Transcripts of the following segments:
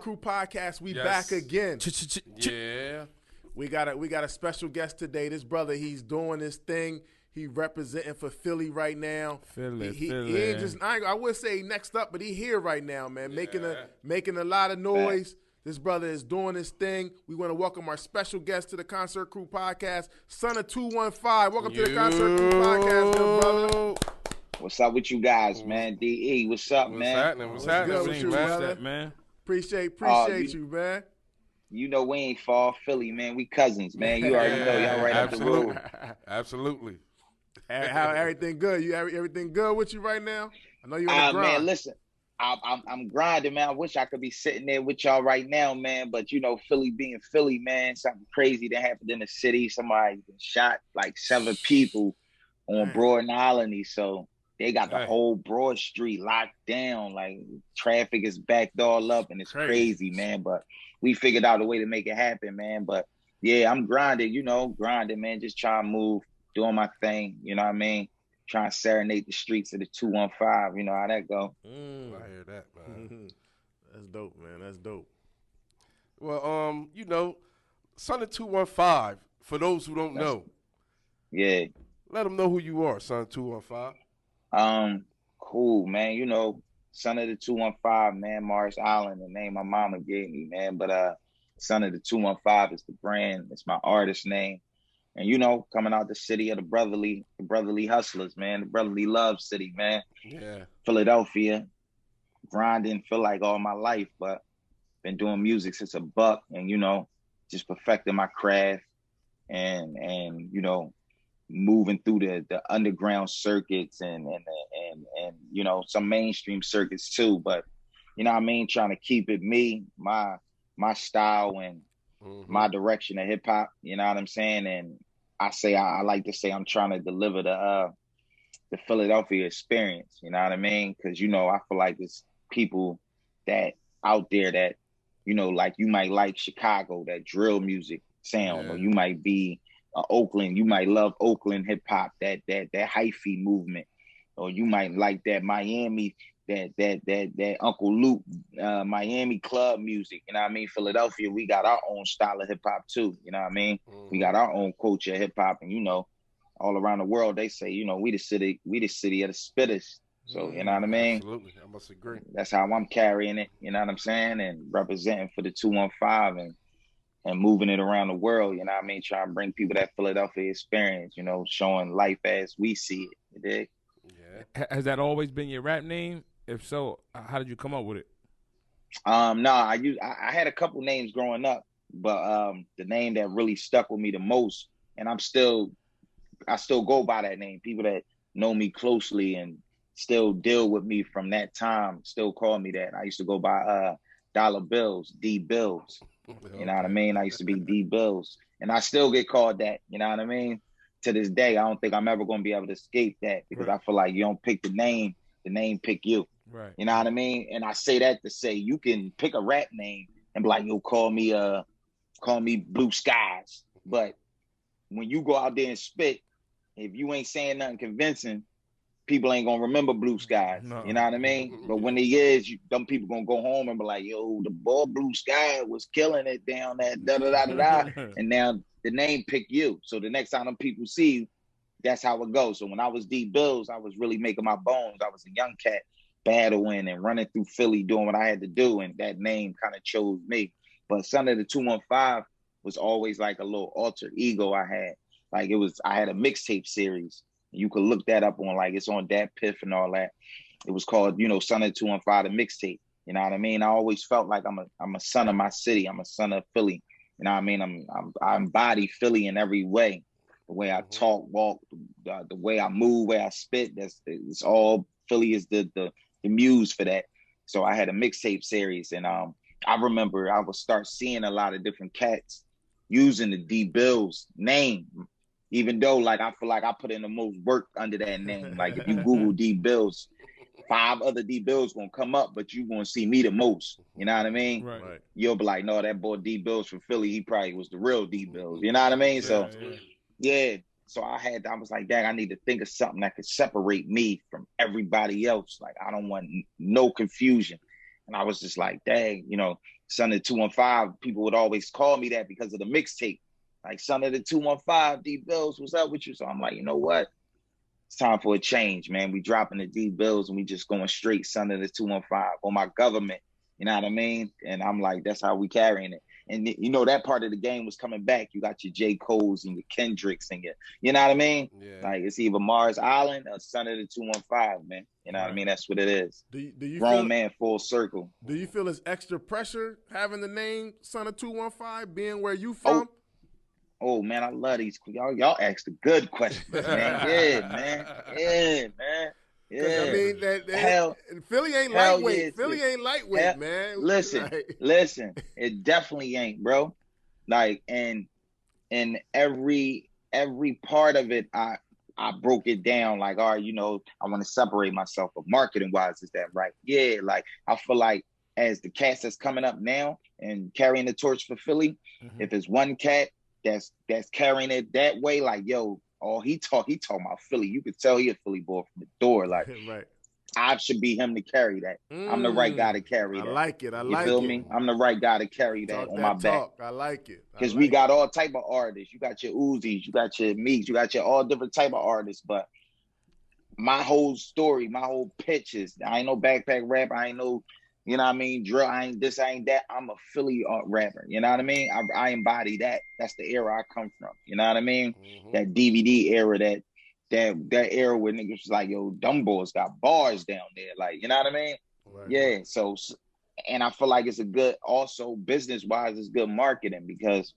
Crew podcast. We back again. Yeah. We got a special guest today. This brother, he's doing this thing. He representing for Philly right now. Philly. He ain't just. I would say next up, but he here right now, man, making a lot of noise. This brother is doing his thing. We want to welcome our special guest to the Concert Crew podcast, Son of 215. Welcome to the Concert Crew podcast, good brother. What's up with you guys, man? DE, what's up, man? What's happening good with you, brother? man? Appreciate you, man. You know we ain't far Philly, man. We cousins, man. You already know y'all right up the road. Absolutely. How everything good? Everything good with you right now? I know you're on the grind. Man, listen, I'm grinding, man. I wish I could be sitting there with y'all right now, man. But you know, Philly being Philly, man, something crazy that happened in the city. Somebody shot like 7 people on Broad and Island, so they got the whole Broad Street locked down. Like traffic is backed all up, and it's crazy, man. But we figured out a way to make it happen, man. But yeah, I'm grinding, man. Just trying to move, doing my thing. You know what I mean? Trying to serenade the streets of the 215. You know how that go. I hear that, man. That's dope, man. That's dope. Well, Son of 215. For those who don't know, let them know who you are, Son of 215. Cool, man. Son of the 215, man. Morris Island, the name my mama gave me, man. But Son of the 215 is the brand. It's my artist name. And coming out the city of the brotherly hustlers, man, the brotherly love city, man. Yeah. Philadelphia, grinding, feel like all my life, but been doing music since a buck, and just perfecting my craft, and moving through the underground circuits and some mainstream circuits too. But trying to keep it me, my style and my direction of hip hop, you know what I'm saying? And I like to say I'm trying to deliver the Philadelphia experience, you know what I mean? Because I feel like there's people that out there that like you might like Chicago, that drill music sound, or you might be Oakland, you might love Oakland hip hop, that hyphy movement, or you might like that Miami, that Uncle Luke, Miami club music, you know what I mean? Philadelphia, we got our own style of hip hop too, you know what I mean? We got our own culture of hip hop, and all around the world they say, we the city of the spitters. So you know what I mean? Absolutely, I must agree. That's how I'm carrying it, you know what I'm saying, and representing for the 215 and moving it around the world, you know what I mean? Trying to bring people that Philadelphia experience, showing life as we see it. You dig? Yeah. Has that always been your rap name? If so, how did you come up with it? No, I had a couple names growing up, but the name that really stuck with me the most, and I still go by that name. People that know me closely and still deal with me from that time still call me that. I used to go by Dollar Bills, D Bills. You know what I mean? I used to be D Bills, and I still get called that. You know what I mean? To this day, I don't think I'm ever going to be able to escape that, because I feel like you don't pick the name pick you. Right. You know what I mean? And I say that to say you can pick a rap name and be like, yo, call me Blue Skies. But when you go out there and spit, if you ain't saying nothing convincing, people ain't gonna remember Blue Skies. No. You know what I mean? But when he is, them people gonna go home and be like, yo, the boy Blue Sky was killing it down that da-da-da-da-da. And now the name pick you. So the next time them people see you, that's how it goes. So when I was D Bills, I was really making my bones. I was a young cat battling and running through Philly doing what I had to do, and that name kind of chose me. But Son of the 215 was always like a little alter ego I had. Like I had a mixtape series. You could look that up on, like, it's on Dat Piff and all that. It was called, Son of the 215, the mixtape. You know what I mean? I always felt like I'm a son of my city. I'm a son of Philly. You know what I mean? I embody Philly in every way. The way I talk, walk, the way I move, the way I spit. It's all Philly is the muse for that. So I had a mixtape series, and I remember I would start seeing a lot of different cats using the D Bills name, even though like I feel like I put in the most work under that name. Like if you Google D Bills, 5 other D Bills gonna come up, but you gonna see me the most. You know what I mean? Right. You'll be like, no, that boy D Bills from Philly, he probably was the real D Bills. You know what I mean? So yeah. So I was like, dang, I need to think of something that could separate me from everybody else. Like I don't want no confusion. And I was just like, dang, Son of the 215, people would always call me that because of the mixtape. Like, Son of the 215, D Bills, what's up with you? So I'm like, you know what? It's time for a change, man. We dropping the D Bills and we just going straight Son of the 215 on my government. You know what I mean? And I'm like, that's how we carrying it. And you know, that part of the game was coming back. You got your J. Cole's and your Kendricks and your, you know what I mean? Yeah. Like, it's either Mars Island or Son of the 215, man. You know what I mean? That's what it is. Do you Grown man, full circle. Do you feel it's extra pressure having the name Son of 215, being where you from? Oh man, I love these. Y'all asked a good question, man. Yeah, man. Yeah, man. Yeah. I mean, Philly ain't lightweight. Yeah, Philly ain't lightweight, man. Listen, it definitely ain't, bro. Like, and every part of it, I broke it down. Like, all right, you know, I want to separate myself, but marketing wise, is that right? Yeah, like I feel like as the cats that's coming up now and carrying the torch for Philly, if it's one cat that's carrying it that way, like, yo. Oh, he talking about Philly. You could tell he a Philly boy from the door. Like, right. I should be him to carry that. I'm the right guy to carry that. I like it. You feel me? I'm the right guy to carry that on my back. I like it. Because we got all type of artists. You got your Uzis, you got your Meeks, you got your all different type of artists. But my whole story, my whole pitch is, I ain't no backpack rapper. I ain't no, you know what I mean, drill. I ain't this, I ain't that. I'm a Philly rapper. You know what I mean? I embody that. That's the era I come from. You know what I mean? That DVD era, that era where niggas was like, yo, dumb boys got bars down there. Like, you know what I mean? Right. Yeah. So, and I feel like it's a good, also business-wise, it's good marketing because,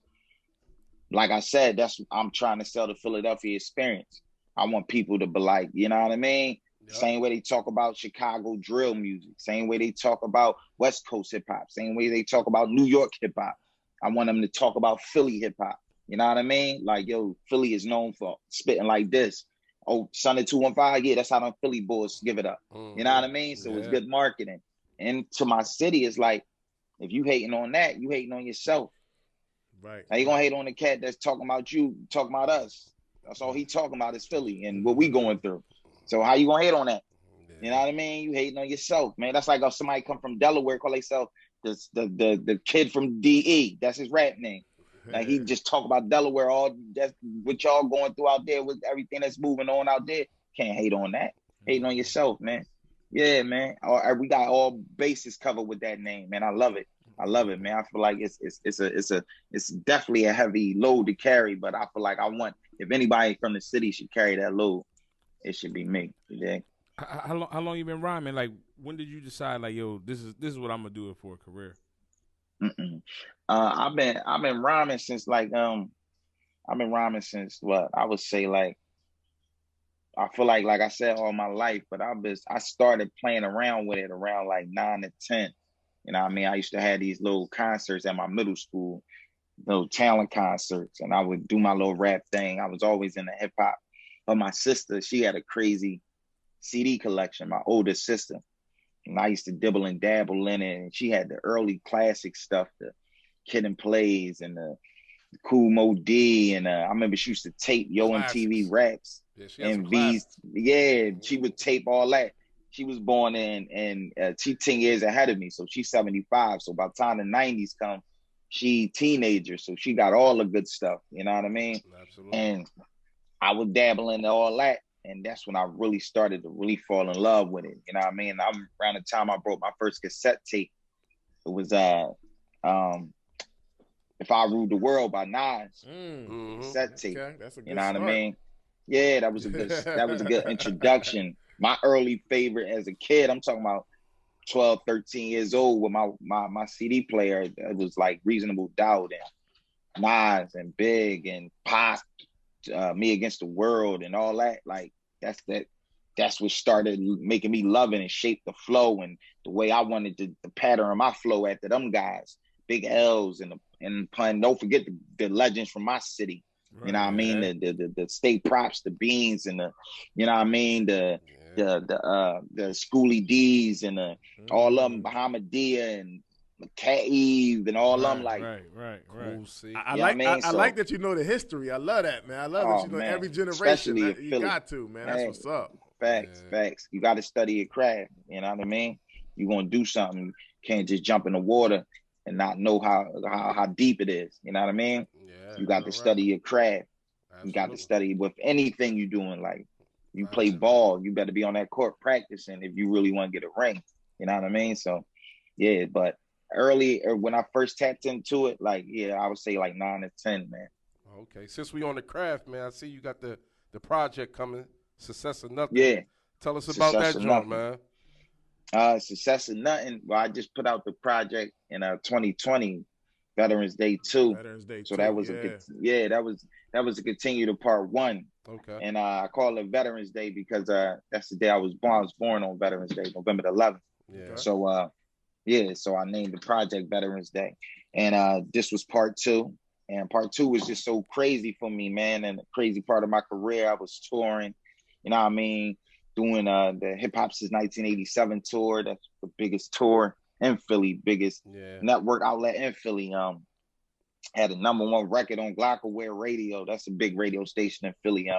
like I said, I'm trying to sell the Philadelphia experience. I want people to be like, you know what I mean? Yep. Same way they talk about Chicago drill music, same way they talk about West Coast hip hop, same way they talk about New York hip hop. I want them to talk about Philly hip hop. You know what I mean? Like, yo, Philly is known for spitting like this. Oh, Son of 215, yeah, that's how them Philly boys give it up. You know what I mean? So it's good marketing. And to my city, it's like, if you hating on that, you hating on yourself. Right. Now you gonna hate on the cat that's talking about you, talking about us. That's all he talking about is Philly and what we going through. So how you gonna hate on that? You know what I mean? You hating on yourself, man. That's like if somebody come from Delaware, call themselves the kid from DE. That's his rap name. Like, he just talk about Delaware, all that's what y'all going through out there with everything that's moving on out there. Can't hate on that. Hating on yourself, man. Yeah, man. We got all bases covered with that name, man. I love it. I love it, man. I feel like it's definitely a heavy load to carry, but I feel like if anybody from the city should carry that load, it should be me. Yeah. How long you been rhyming? Like, when did you decide, like, yo, this is what I'm gonna do it for a career? I've been rhyming since what I would say, like, I feel like I said, all my life, but I started playing around with it around like 9 to 10. You know what I mean? I used to have these little concerts at my middle school, little talent concerts, and I would do my little rap thing. I was always into hip hop. But my sister, she had a crazy CD collection, my older sister. And I used to dibble and dabble in it. And she had the early classic stuff, the Kid and Plays and the Cool Mo D. And I remember she used to tape Yo MTV Raps and V's. Yeah, she would tape all that. She was born in she 10 years ahead of me. So she's 75. So by the time the 90s come, she teenager. So she got all the good stuff. You know what I mean? Absolutely. And I would dabble into all that. And that's when I really started to really fall in love with it. You know what I mean? Around the time I broke my first cassette tape, it was If I Ruled the World by Nas. Cassette tape. Okay. That's a good start. What I mean? Yeah, that was a good introduction. My early favorite as a kid, I'm talking about 12, 13 years old with my CD player. It was like Reasonable Doubt and Nas and Big and Pac, Me Against the World and all that. Like, that's what started making me love it and shape the flow and the way I wanted the pattern of my flow after them guys. Big L's and pun. Don't forget the legends from my city. Right, you know what I mean? The state props, the Beans, and you know what I mean? The Schoolie D's and all of them, Bahamadia and Cat Eve and all of them. Like, right. Cool, I like that you know the history. I love that, man. I love that you know every generation. You got to, man. That's what's up. Facts. You got to study your craft. You know what I mean? You're going to do something. You can't just jump in the water and not know how deep it is. You know what I mean? Yeah, you got to study your craft. Absolutely. You got to study with anything you're doing. Like you play ball, you better be on that court practicing if you really want to get a ring. You know what I mean? So yeah, but early or when I first tapped into it, like I would say like 9 to 10, man. Okay, since we on the craft, man, I see you got the project coming, Success or Nothing. Yeah, tell us about that joint, man. Success or Nothing. Well, I just put out the project in 2020, Veterans Day 2. Veterans Day 2. So that was that was a continue to part 1. Okay. And I call it Veterans Day because that's the day I was born. I was born on Veterans Day, November the 11th. Yeah. So so I named the project Veterans Day, and this was part 2. And part 2 was just so crazy for me, man. And the crazy part of my career, I was touring, you know what I mean? Doing the Hip Hop Since 1987 tour. That's the biggest tour in Philly, biggest network outlet in Philly. Had a #1 record on Glockaware Radio. That's a big radio station in Philly.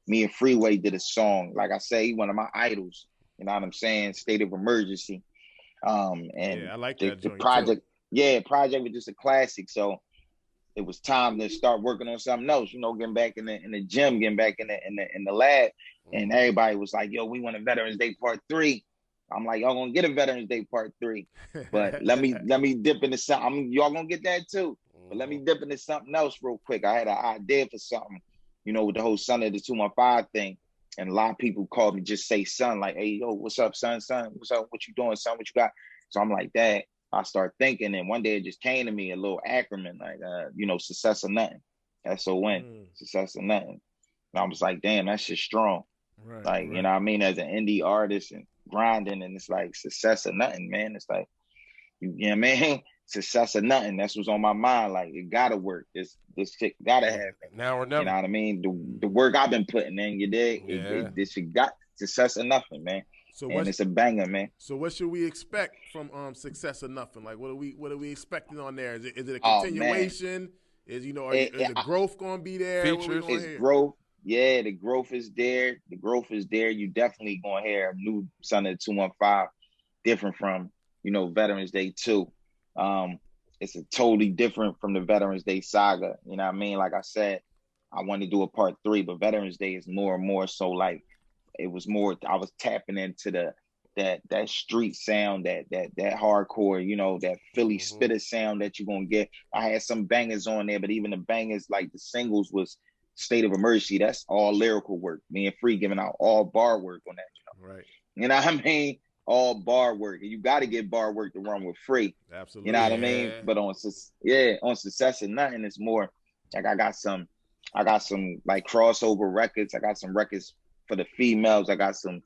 Me and Freeway did a song. Like I say, one of my idols. You know what I'm saying? State of Emergency. And I like that the project. Too. Yeah, project was just a classic. So it was time to start working on something else, you know, getting back in the gym, getting back in the lab. And everybody was like, yo, we want a Veterans Day Part 3. I'm like, y'all gonna get a Veterans Day Part 3. But let me dip into something. Y'all gonna get that too. But let me dip into something else real quick. I had an idea for something, you know, with the whole Son of the 215 thing. And a lot of people called me just say son, like, hey, yo, what's up, son? What's up? What you doing, son? What you got? So I'm like, Dad. I start thinking, and one day it just came to me, a little acronym, like, you know, Success or Nothing. SON, Success or Nothing. And I was like, damn, that shit's strong. Right. You know what I mean? As an indie artist and grinding, and it's like Success or Nothing, man. It's like, you know what I mean? Success or nothing. That's what's on my mind. Like, it gotta work. This shit gotta happen. Now or never. You know what I mean? The work I've been putting in, you dig? Yeah. This shit got Success or Nothing, man. And it's a banger, man. So what should we expect from Success or Nothing? Like, what are we expecting on there? Is it a continuation? Is is the growth gonna be there? Features. It's growth. Yeah, the growth is there. The growth is there. You definitely gonna hear a new Son of the 215, different from Veterans Day 2. It's a totally different from the Veterans Day saga. You know what I mean? Like I said, I want to do a part 3, but Veterans Day is more and more so like. It was more. I was tapping into that street sound, that hardcore, that Philly spitter sound that you're gonna get. I had some bangers on there, but even the bangers, like the singles, was State of Emergency. That's all lyrical work. Me and Free giving out all bar work on that. Right. You know what I mean? All bar work, and you got to get bar work to run with Free. Absolutely. You know what I mean? But on Success and Nothing, it's more like I got some like crossover records. I got some records for the females. I got some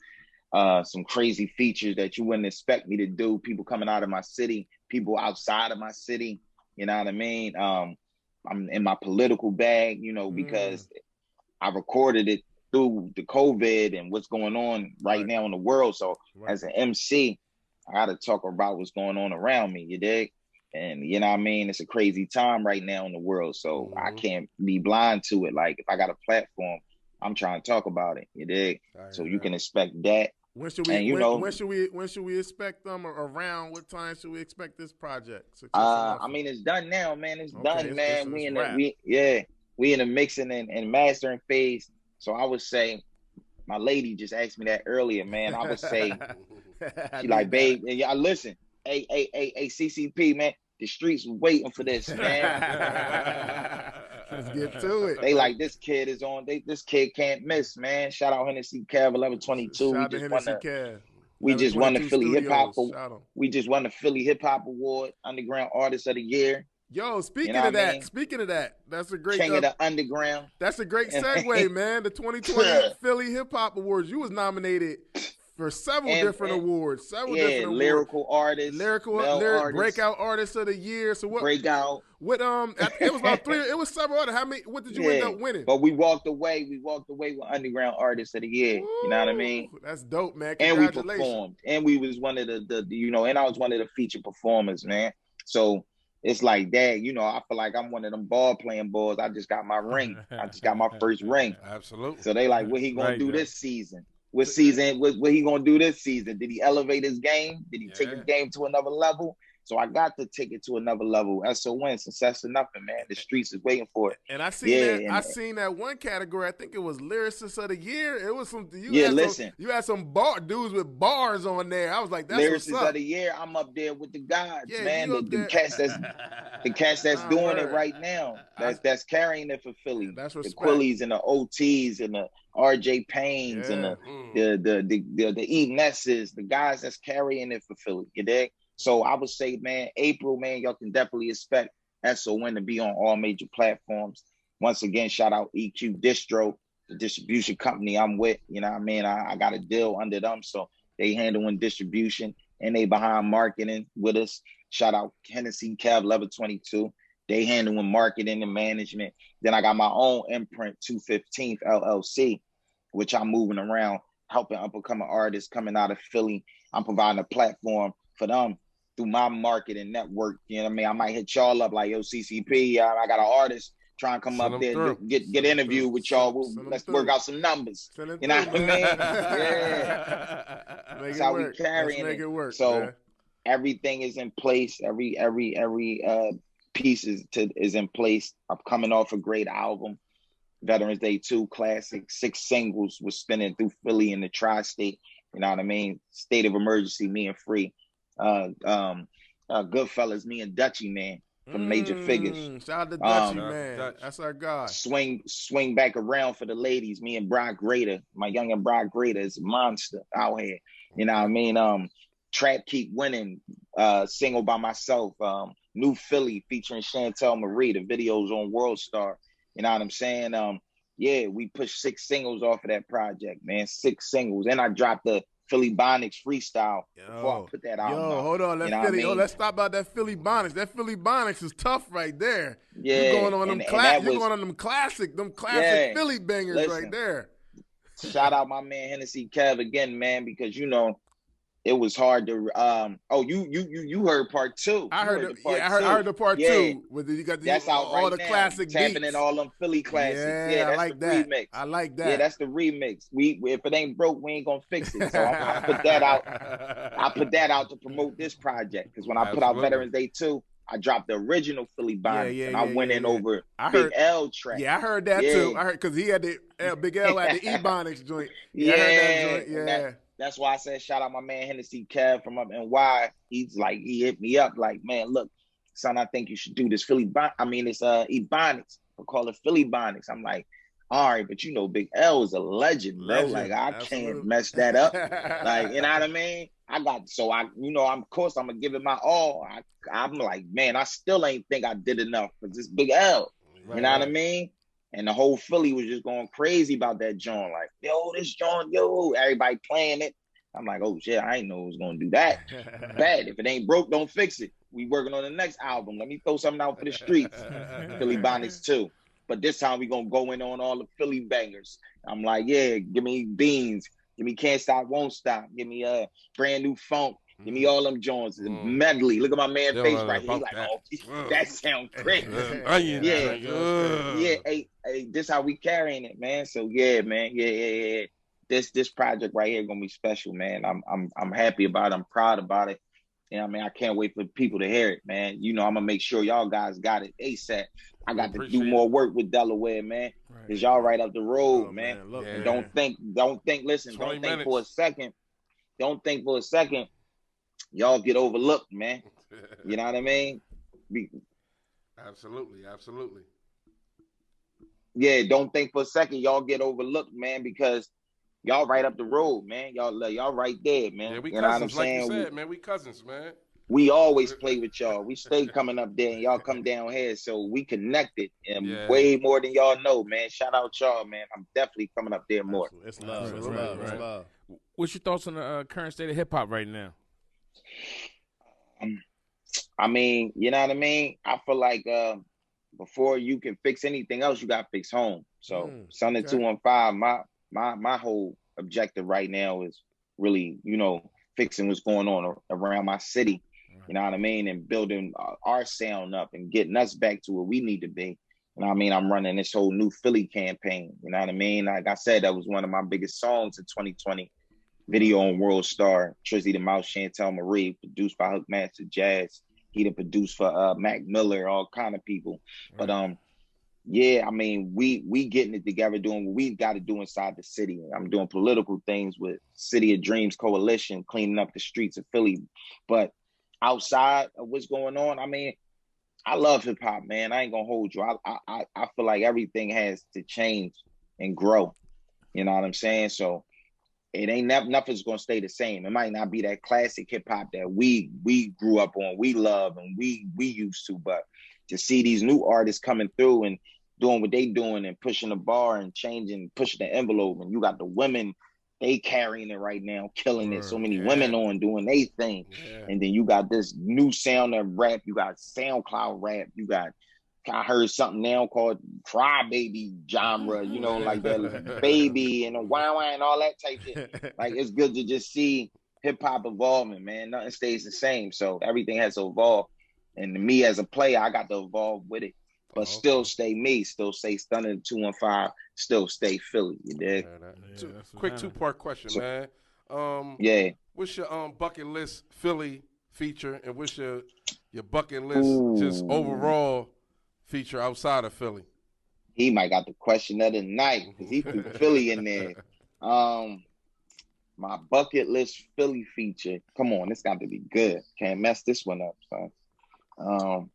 crazy features that you wouldn't expect me to do. People coming out of my city, people outside of my city. You know what I mean? I'm in my political bag, because I recorded it through the COVID and what's going on right now in the world. So as an MC, I got to talk about what's going on around me. You dig? And you know what I mean? It's a crazy time right now in the world. So I can't be blind to it. Like, if I got a platform, I'm trying to talk about it. You dig? So you can expect that. When should we expect them around? What time should we expect this project? I mean, it's done now, man. It's done, man. We in the mixing and mastering phase. So I would say, my lady just asked me that earlier, man. I would say, she like, babe, and y'all listen, hey, CCP, man, the streets waiting for this, man. Let's get to it. They like, this kid is on. This kid can't miss, man. Shout out Hennessy Cav 1122. We just won the Philly Hip Hop. We just won the Philly Hip Hop Award, Underground Artist of the Year. Yo, speaking of that, that's a great King of the Underground. That's a great segue, man. The 2020 Philly Hip Hop Awards. You was nominated for several different awards. Lyrical artist, breakout artist of the year. So what? Breakout. What? It was about 3. It was several other. How many? What did you end up winning? But we walked away. We walked away with Underground Artist of the Year. Ooh, you know what I mean? That's dope, man. And we performed. And we was one of the and I was one of the featured performers, man. So it's like that. I feel like I'm one of them ball playing boys. I just got my ring. I just got my first ring. Absolutely. So they like, what he gonna do this season? What he gonna do this season? Did he elevate his game? Did he take his game to another level? So I got to take it to another level. SON, success or nothing, man. The streets is waiting for it. And I seen that one category. I think it was lyricist of the year. It was some. You had some bar dudes with bars on there. I was like, that's what's up. Lyricist of the year. I'm up there with the gods, man. The cats that's doing it right now. That's carrying it for Philly. That's respect. The Quillies and the OTs and the RJ Paynes and the E Nesses, the guys that's carrying it for Philly. You dig? So I would say, man, April, man, y'all can definitely expect SON to be on all major platforms. Once again, shout out EQ Distro, the distribution company I'm with. You know what I mean? I got a deal under them, so they handling distribution and they behind marketing with us. Shout out Hennessy Cav Level 22. They handling marketing and management. Then I got my own imprint, 215th LLC, which I'm moving around, helping up-and-coming artists coming out of Philly. I'm providing a platform for them through my marketing network. You know what I mean? I might hit y'all up like, yo, CCP, I got an artist trying to come up there, get interviewed with y'all. Let's work out some numbers. You know what I mean? Yeah. That's how we carrying it. So everything is in place. Every piece is in place. I'm coming off a great album. Veterans Day 2 classic. 6 singles was spinning through Philly and the tri-state. You know what I mean? State of Emergency, Me and Free. Goodfellas, Me and Dutchie, man, from Major Figures. Shout out to Dutchie, man. That's our guy. Swing back around for the ladies. Me and Brad Grader. My youngin' Brad Grader is a monster out here. You know what I mean? Trap Keep Winning, single by myself. New Philly featuring Chantel Marie. The video's on World Star. You know what I'm saying? Yeah, we pushed 6 singles off of that project, man. 6 singles. And I dropped the Philly Bonics freestyle before I put that out. Hold on. Let's stop about that Philly Bonics. That Philly Bonics is tough right there. Yeah. You're going on them classic Philly bangers right there. Shout out my man Hennessy Kev again, man, because you know it was hard to you heard part 2. I heard the part 2. You got that's out all right the now. classic tapping beats. in all them Philly classics. Yeah, that's I like the that. remix. I like that. Yeah, that's the remix. If it ain't broke, we ain't gonna fix it. So I put that out. I put that out to promote this project because when I put out Veterans Day 2, I dropped the original Philly Bonics and I went in over Big L track. Yeah, I heard that too. I heard because he had the Big L had the E-Bonics joint. I heard that joint. Yeah. That's why I said shout out my man Hennessy Kev from up NY. He hit me up like, man, look, son, I think you should do this it's E-Bonics. We'll call it Philly Bonics. I'm like, all right, but you know, Big L is a legend, bro. Like I can't mess that up. Like, you know what I mean? I'm of course I'm gonna give it my all. I'm like, man, I still ain't think I did enough because it's Big L. You know what I mean? And the whole Philly was just going crazy about that joint. Like, yo, this joint, everybody playing it. I'm like, oh shit, I ain't know it was gonna do that. Bad. If it ain't broke, don't fix it. We working on the next album. Let me throw something out for the streets. Philly Bonics 2. But this time we gonna go in on all the Philly bangers. I'm like, yeah, give me Beans. Give me Can't Stop, Won't Stop. Give me Brand New Funk. Give me all them joints. Medley. Look at my man face right here. He like, oh, that sound great. Hey, this how we carrying it, man. So yeah, man. Yeah. This project right here gonna be special, man. I'm happy about it. I'm proud about it. You know what I mean? I can't wait for people to hear it, man. You know, I'm gonna make sure y'all guys got it ASAP. I got to do more work with Delaware, man. Cause y'all right up the road, man. And don't think for a second. Don't think for a second y'all get overlooked, man. You know what I mean? Absolutely. Yeah, don't think for a second y'all get overlooked, man, because y'all right up the road, man. Y'all right there, man. Yeah, we you cousins, know what I'm saying? Like you said, man. We cousins, man. We always play with y'all. We stay coming up there and y'all come down here. So we connected and way more than y'all know, man. Shout out y'all, man. I'm definitely coming up there more. It's love. It's love. What's your thoughts on the current state of hip hop right now? I mean, you know what I mean? I feel like before you can fix anything else, you got to fix home. So Son of 215, my whole objective right now is really, fixing what's going on around my city. You know what I mean? And building our sound up and getting us back to where we need to be. You know what I mean? I'm running this whole new Philly campaign. You know what I mean? Like I said, that was one of my biggest songs in 2020. Video on World Star, Trizzy the Mouse, Chantel Marie, produced by Hookmaster Jazz. He done produced for Mac Miller, all kind of people. Right. But yeah, I mean, we getting it together, doing what we got to do inside the city. I'm doing political things with City of Dreams Coalition, cleaning up the streets of Philly. But outside of what's going on, I mean, I love hip hop, man. I ain't gonna hold you. I feel like everything has to change and grow. You know what I'm saying? So it ain't nothing's gonna stay the same. It might not be that classic hip hop that we grew up on, we love and we used to, but to see these new artists coming through and doing what they doing and pushing the bar and changing, pushing the envelope, and you got the women, they carrying it right now, killing it. So many women on doing their thing. Yeah. And then you got this new sound of rap. You got SoundCloud rap. You got, I heard something now called crybaby genre, you know, like that baby and a wah and all that type shit. Like, it's good to just see hip hop evolving, man. Nothing stays the same. So everything has to evolve. And me as a player, I got to evolve with it. But still stay me, still stay Stunner 215, still stay Philly, you dig? Quick two-part question, man. Yeah. What's your bucket list Philly feature, and what's your bucket list just overall feature outside of Philly? He might got the question of the night because he threw Philly in there. My bucket list Philly feature. Come on, this got to be good. Can't mess this one up, son.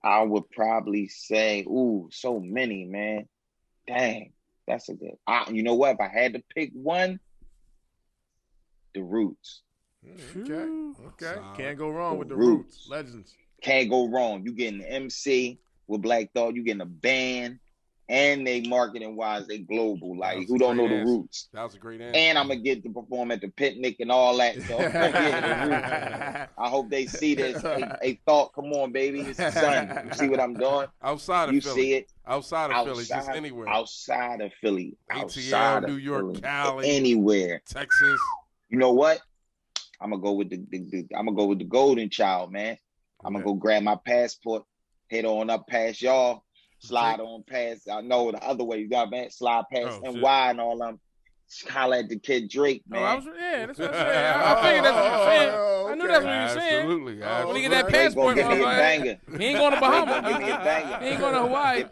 I would probably say, so many, man. Dang, that's a good. You know what? If I had to pick one, The Roots. Okay. Can't go wrong with The Roots. Legends. Can't go wrong. You getting the MC with Black Thought. You getting a band, and they marketing wise, they global. Like, who don't know The Roots? That was a great answer. And I'm gonna get to perform at the picnic and all that. So I hope they see this. Hey, Thought, come on, baby, it's the sun. You see what I'm doing? Outside of Philly, you see it. Outside of Philly, just anywhere. Outside of Philly, ATL, New York, Philly, Cali, anywhere, Texas. You know what? I'm gonna go with the Golden Child, man. I'm gonna go grab my passport, head on up past y'all. Slide on past, I know the other way you got, man. Slide past NY and all them. Holla at the kid Drake, man. That's what I said. I figured that's what you were saying. I knew that's what you were saying. Absolutely. When he get that passport, give me a banger. He ain't going to Bahamas. Give me a banger. He ain't going to Hawaii.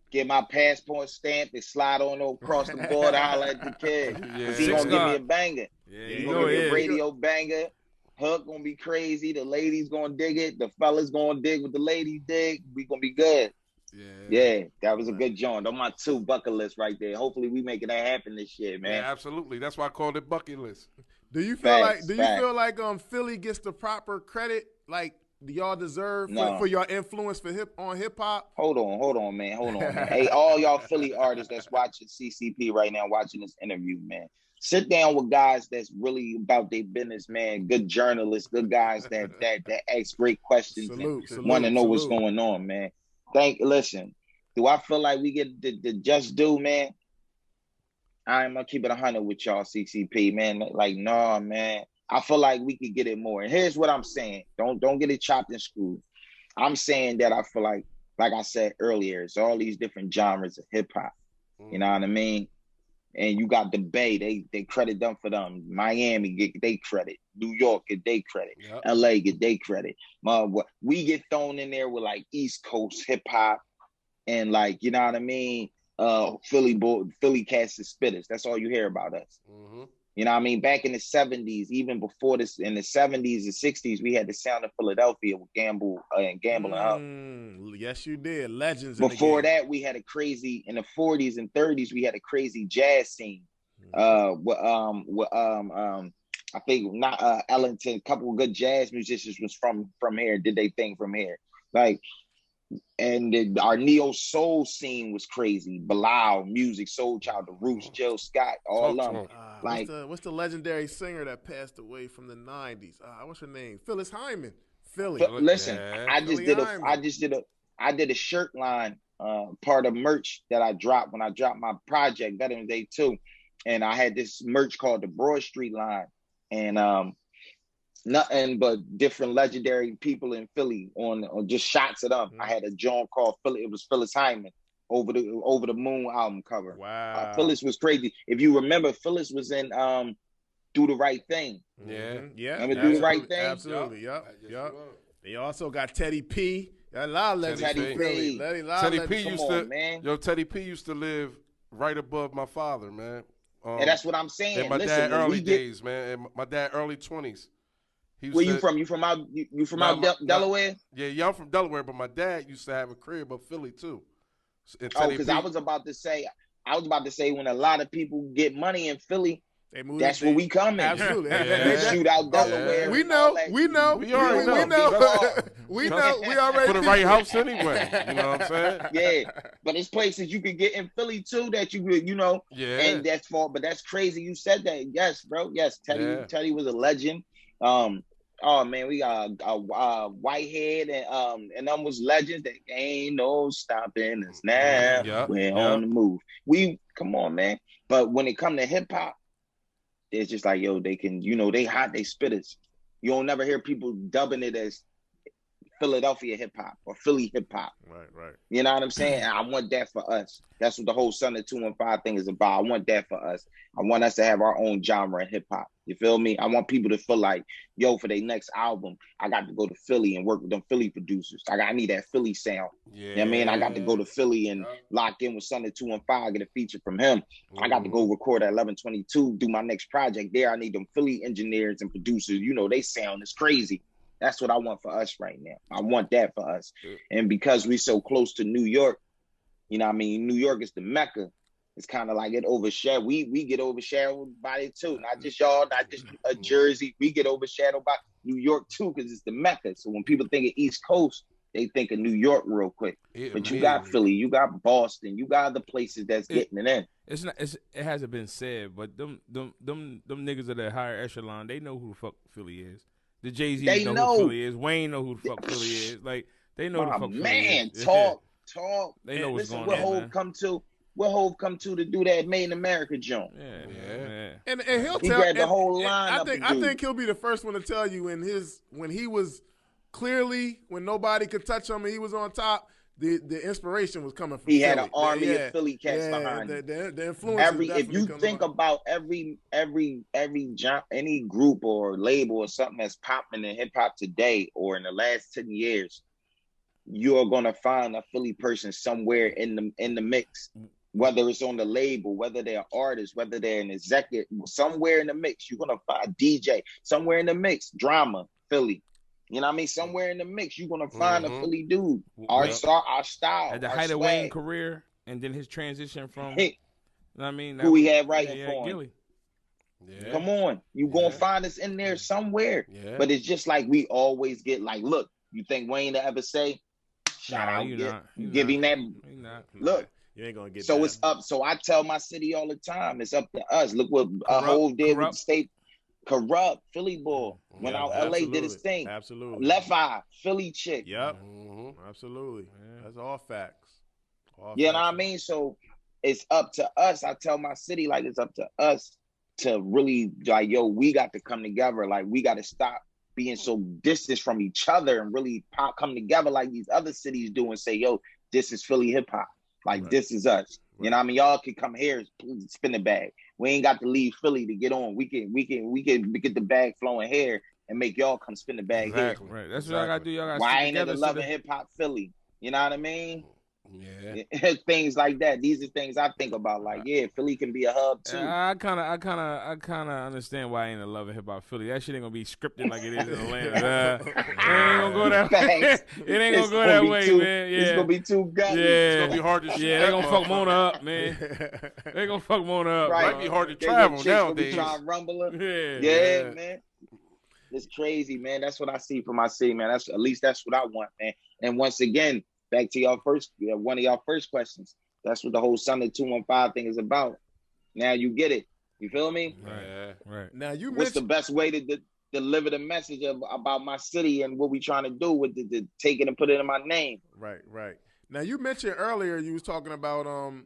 Get my passport stamped and slide on across the border. Holla at the kid. Because he gonna give me a banger. He gonna give me a radio banger. Hook gonna be crazy. The ladies gonna dig it. The fellas gonna dig what the ladies dig. We gonna be good. Yeah, that was a good joint. On my 2 bucket list right there. Hopefully we making that happen this year, man. Yeah, absolutely. That's why I called it bucket list. Do you feel like Philly gets the proper credit like y'all deserve for your influence for hip hop? Hold on, man. Hey, all y'all Philly artists that's watching CCP right now, watching this interview, man. Sit down with guys that's really about their business, man. Good journalists, good guys that ask great questions and want to know what's going on, man. Listen, do I feel like we get the just due, man? I'm gonna keep it 100 with y'all, CCP, man. Like, no, man. I feel like we could get it more. And here's what I'm saying. Don't get it chopped and screwed. I'm saying that I feel like I said earlier, it's all these different genres of hip hop. You know what I mean? And you got the Bay, they credit them for them. Miami get they credit. New York get they credit. Yep. LA get they credit. We get thrown in there with like East Coast hip hop and like, you know what I mean? Philly cats and spitters. That's all you hear about us. Mm-hmm. You know what I mean? Back in the 70s, even before this, in the 70s and 60s, we had the sound of Philadelphia with Gamble and Up. Yes, you did. Legends. Before that, we had a crazy, in the 40s and 30s, we had a crazy jazz scene. I think Ellington, a couple of good jazz musicians was from here, did they thing from here. Like, and our neo soul scene was crazy. Bilal, Music, Soul Child, The Roots, Jill Scott, all of them. Like, what's the legendary singer that passed away from the 90s? What's her name? Phyllis Hyman. Philly. Listen, I did a shirt line, part of merch that I dropped when I dropped my project Veterans Day 2, and I had this merch called the Broad Street line, and nothing but different legendary people in Philly on just shots of them. I had a joint called Philly. It was Phyllis Hyman over the Moon album cover. Wow, Phyllis was crazy. If you remember, Phyllis was in Do the Right Thing. Yeah. Remember Do the Right Thing? Absolutely. Yep. And you also got Teddy P. A lot of legends. Teddy P. Teddy P used to live right above my father, man. And that's what I'm saying. In my dad early days, man. In my dad early 20s. Where you from? You from out Delaware? Yeah, I'm from Delaware, but my dad used to have a crib up Philly too. Because I was about to say when a lot of people get money in Philly, that's where we come in. Absolutely. Shoot out Delaware. We know. We already know. We already for the right house anyway. You know what I'm saying? Yeah, but there's places you can get in Philly too that you know. Yeah. And but that's crazy. You said that. Yes, bro. Yes, Teddy was a legend. Oh man, we got Whitehead and them was legends. That ain't no stopping us now. Yep. We're on the move. Come on, man. But when it come to hip hop, it's just like, yo, they can, they hot, they spitters. You don't never hear people dubbing it as Philadelphia hip hop or Philly hip hop. Right. You know what I'm saying? I want that for us. That's what the whole Son of 215 thing is about. I want that for us. I want us to have our own genre in hip hop. You feel me? I want people to feel like, yo, for their next album, I got to go to Philly and work with them Philly producers. I need that Philly sound. Yeah. You know what I mean? I got to go to Philly and lock in with Son of 215, get a feature from him. I got to go record at 1122, do my next project there. I need them Philly engineers and producers. They sound is crazy. That's what I want for us right now. I want that for us. And because we're so close to New York, you know what I mean? New York is the Mecca. It's kind of like it overshadowed. We get overshadowed by it too. Not just y'all, not just a Jersey. We get overshadowed by New York too because it's the Mecca. So when people think of East Coast, they think of New York real quick. But you got Philly, you got Boston, you got other places that's getting it in. It hasn't been said, but them niggas at that higher echelon, they know who the fuck Philly is. The Jay-Z know who Philly is. Wayne know who the fuck Philly is. Like they know the fuck Philly is. Talk. They know what's going on. Where Hov come to do that Made in America joint. Yeah. And he'll he tell grabbed the whole line. I think he'll be the first one to tell you when he was clearly when nobody could touch him and he was on top. The inspiration was coming from. He Philly. had an army of Philly cats behind him. The influence. If you think about any group or label or something that's popping in hip hop today or in the last 10 years, you are gonna find a Philly person somewhere in the mix. Whether it's on the label, whether they're artists, whether they're an executive, somewhere in the mix, you're gonna find a DJ somewhere in the mix. Drama, Philly. You know what I mean? Somewhere in the mix, you're gonna find a Philly dude. Our style. At the height of Wayne's career, and then his transition from, you know what I mean? Who he had writing for him. Gilly. Yeah. Come on, you gonna find us in there somewhere. Yeah. But it's just like we always get like, look, you think Wayne to ever say, shout out, give him that. Look. You ain't gonna get so that. It's up. So I tell my city all the time, it's up to us. Look what Hov did with the state. Corrupt, Philly ball. Went out LA, did his thing. Absolutely. Left eye, Philly chick. Yep. Absolutely. Yeah. That's all facts. You know what I mean? So it's up to us. I tell my city, like, it's up to us to really, like, yo, we got to come together. Like, we got to stop being so distant from each other and really come together like these other cities do and say, yo, this is Philly hip hop. Like, this is us. You know what I mean? Y'all can come here and spin the bag. We ain't got to leave Philly to get on. We can get the bag flowing here and make y'all come spin the bag here. Right. That's what I gotta do. Y'all gotta Why ain't never loving hip hop Philly? You know what I mean? Yeah. Things like that. These are things I think about. Like, Philly can be a hub too. I kind of understand why I ain't in love with hip hop Philly. That shit ain't gonna be scripted like it is in Atlanta. It ain't gonna go that way. It ain't gonna go that way, man. Yeah. It's gonna be too gutty. Yeah. It's gonna be hard to. Yeah, they gonna fuck Mona up, man. They gonna fuck Mona up. Right. Might be hard to travel nowadays. Trying to rumble her. Yeah, man. It's crazy, man. That's what I see for my city, man. That's what I want, man. And once again, back to one of y'all first questions. That's what the whole Son of 215 thing is about. Now you get it. You feel me? Right. Now what's the best way to deliver the message about my city and what we trying to do with to take it and put it in my name? Right. Now you mentioned earlier you was talking about some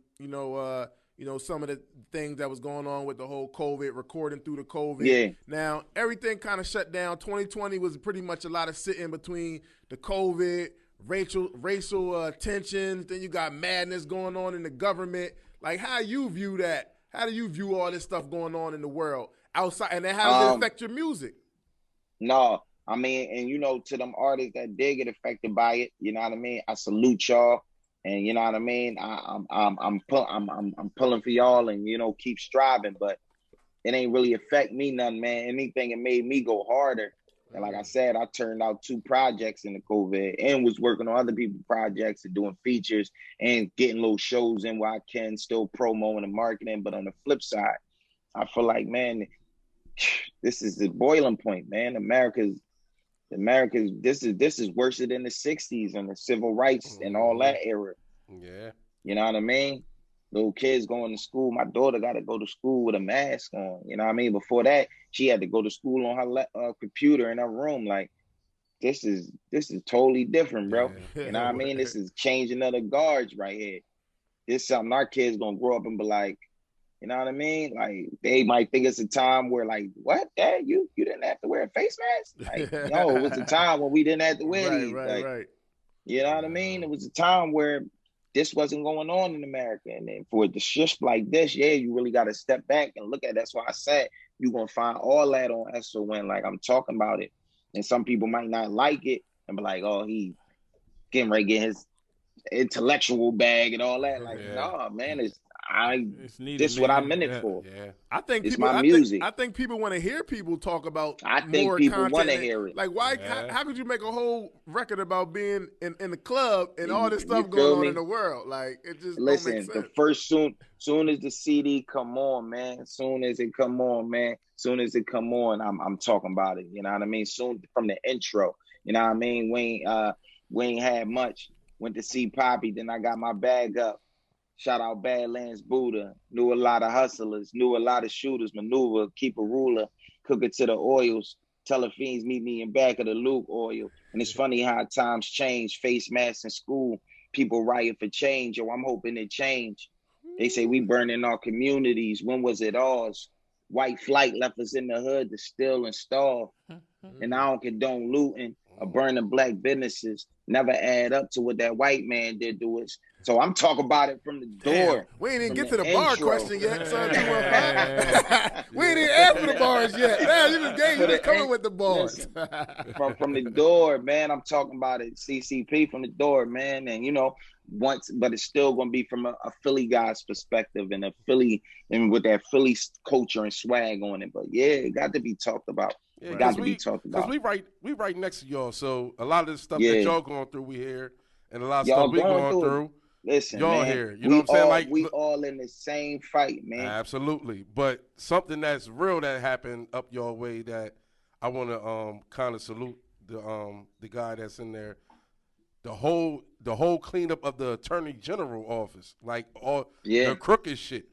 of the things that was going on with the whole COVID, recording through the COVID. Yeah. Now everything kind of shut down. 2020 was pretty much a lot of sitting between the COVID, racial tensions. Then you got madness going on in the government. Like, how you view that? How do you view all this stuff going on in the world outside? And then how does it affect your music? No, I mean, and you know, to them artists that did get affected by it, you know what I mean? I salute y'all, and you know what I mean. I'm pulling for y'all, and you know, keep striving. But it ain't really affect me none, man. Anything, it made me go harder. And like I said, I turned out 2 projects in the COVID and was working on other people's projects and doing features and getting little shows in where I can, still promoting and marketing. But on the flip side, I feel like, man, this is the boiling point, man. America's this is worse than the 60s and the civil rights and all that era. Yeah. You know what I mean? Little kids going to school. My daughter got to go to school with a mask on. You know what I mean? Before that, she had to go to school on her computer in her room. Like, this is totally different, bro. Yeah. You know what I mean? This is changing of the guards right here. This is something our kids gonna grow up and be like, you know what I mean? Like, they might think it's a time where, like, what, Dad? You didn't have to wear a face mask? Like, no, it was a time when we didn't have to wear these. Right. You know what I mean? It was a time where this wasn't going on in America. And then for it to shift like this, yeah, you really got to step back and look at it. That's why I said you're going to find all that on SON. Like, I'm talking about it. And some people might not like it and be like, oh, he getting ready to get his intellectual bag and all that. Like, no, man, it's needed, this is what I'm in it for. Yeah. I think it's people, my music. I think people want to hear people talk about I think more people want to hear it. Like, why? How could you make a whole record about being in the club and all this stuff going on in the world? Like, it just don't make sense. The first soon as the CD come on, man. Soon as it come on, I'm talking about it. You know what I mean? Soon from the intro. You know what I mean? We ain't had much. Went to see Poppy, then I got my bag up. Shout out Badlands Buddha. Knew a lot of hustlers, knew a lot of shooters, maneuver, keep a ruler, cook it to the oils. Tell the fiends meet me in back of the Luke oil. And it's funny how times change. Face masks in school, people riot for change. Yo, I'm hoping it change. They say we burning our communities. When was it ours? White flight left us in the hood to steal and starve. And I don't condone looting or burning black businesses. Never add up to what that white man did to us. So I'm talking about it from the door. Damn, we ain't even get to the bar question yet, son. 215. We ain't even after the bars yet. Man, you just coming with the bars. from the door, man. I'm talking about it. CCP from the door, man. And you know, but it's still gonna be from a Philly guy's perspective and with that Philly culture and swag on it. But yeah, it got to be talked about. Yeah, got to be talked about. Because we right next to y'all, so a lot of the stuff that y'all going through, we hear, and a lot of stuff we going through. Listen, y'all man, here. You know what I'm saying? Like, we all in the same fight, man. Absolutely. But something that's real that happened up your way that I want to kind of salute the guy that's in there. The whole cleanup of the Attorney General office, like all the crooked shit.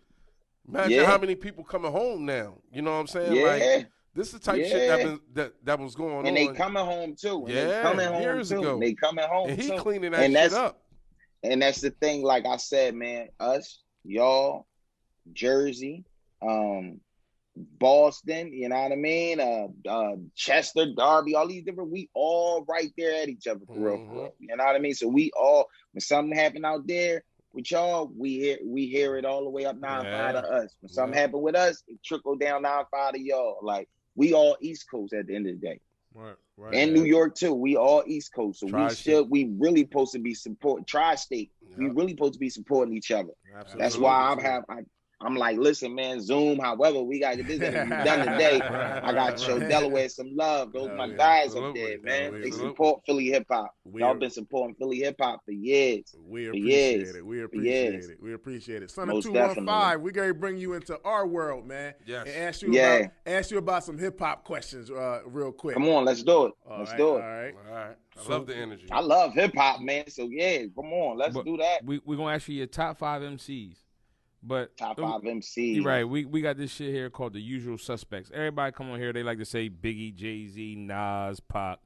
Imagine how many people coming home now. You know what I'm saying? Yeah. Like, this is the type of shit that was going on. And they coming home too. Years ago. They coming home and too. He cleaning that shit up. And that's the thing, like I said, man, us, y'all, Jersey, Boston, you know what I mean? Chester, Derby, all these different, we all right there at each other for real. You know what I mean? So we all, when something happen out there with y'all, we hear it all the way up 9-5 to us. When something happen with us, it trickle down 9-5 to y'all. Like, we all East Coast at the end of the day. Right. And New York too. We all East Coast. So we really supposed to be supporting tri-state. Yep. We really supposed to be supporting each other. Absolutely. That's why I'm like, listen, man, Zoom, however, we got to get this interview done today. I got to show Delaware some love. Those my guys up there, man. They support Philly hip-hop. Y'all been supporting Philly hip-hop for years. We appreciate it. We appreciate it. Son of 215, we got to bring you into our world, man. Yes. And ask you about some hip-hop questions real quick. Come on, let's do it. Let's do it. All right. I love the energy. I love hip-hop, man. So, yeah, come on. Let's do that. We're going to ask you your top 5 MCs. But top 5 MCs. Right. We got this shit here called the usual suspects. Everybody come on here, they like to say Biggie, Jay-Z, Nas, Pac,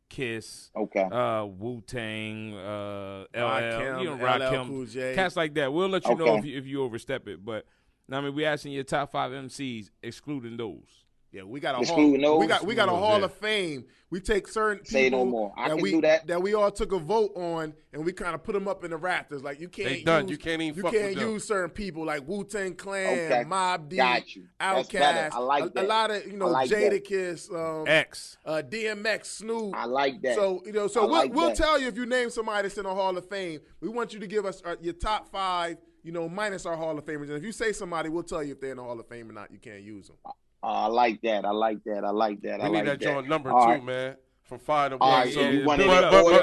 Kiss, Wu-Tang, LL, Rakim, cats like that. We'll let you know if you overstep it. But I mean, we asking your top 5 MCs, excluding those. Yeah, we got a Excluding hall. those? We got a Hall of Fame. We take certain people Say no more. I can do that. That we all took a vote on, and we kind of put them up in the rafters. Like you can't. You can't even. You can't use certain people like Wu-Tang Clan, Okay. Mobb Deep, Got you. That's better. Outkast. I like that. A lot of like Jadakiss, X, DMX, Snoop. I like that. So we'll tell you if you name somebody that's in the Hall of Fame. We want you to give us your top 5. Minus our Hall of Famers. And if you say somebody, we'll tell you if they're in the Hall of Fame or not. You can't use them. I like that. We need that joint number All 2, right. man. From 5 to 1. All right, so we want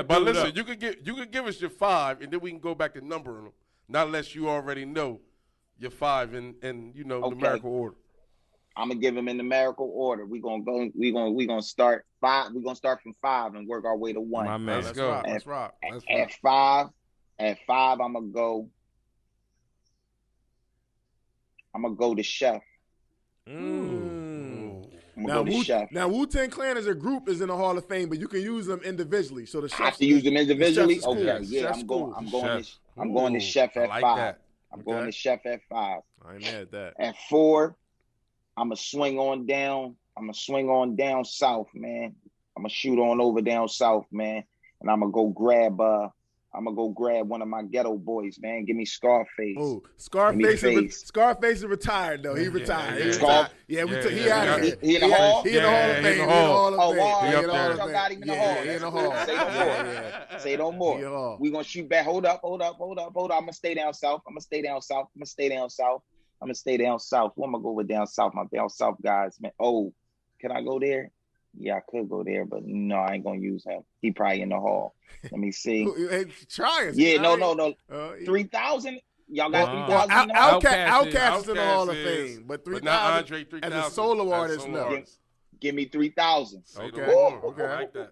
but listen, you could give us your 5, and then we can go back to numbering them. Not unless you already know your 5 in numerical order. I'm gonna give them in numerical order. We're gonna start 5. We're gonna start from 5 and work our way to 1. My man. Let's go. Let's rock. At 5, I'm gonna go. I'm gonna go to Chef. Now Wu-Tang Clan as a group is in the Hall of Fame, but you can use them individually. So the Chef I have to use them individually. Cool. Okay, Yes. yeah, Chef's I'm cool. going to Chef at I like 5. that. I'm going to Chef at 5. I ain't mad at that. At 4, I'm gonna swing on down. I'm gonna swing on down south, man. I'm gonna shoot on over down south, man, and I'm gonna go grab one of my ghetto boys, man. Give me Scarface. Oh, Scarface is retired though. He retired. He out of here. He in the Hall. He in the Hall of Fame. He in the Hall of Fame. Y'all got him in the Hall. He in the Hall. Say no more. We gonna shoot back. Hold up. I'm gonna stay down south. Where am I go with down south? My down south guys, man. Oh, can I go there? Yeah, I could go there, but no, I ain't gonna use him. He probably in the Hall. Let me see. Try it. Yeah, no. 3,000. Y'all got 3,000 in the Hall? Outkast is in the Hall of Fame, but 3,000 as a solo artist, no. Give me 3,000. Okay. I like that.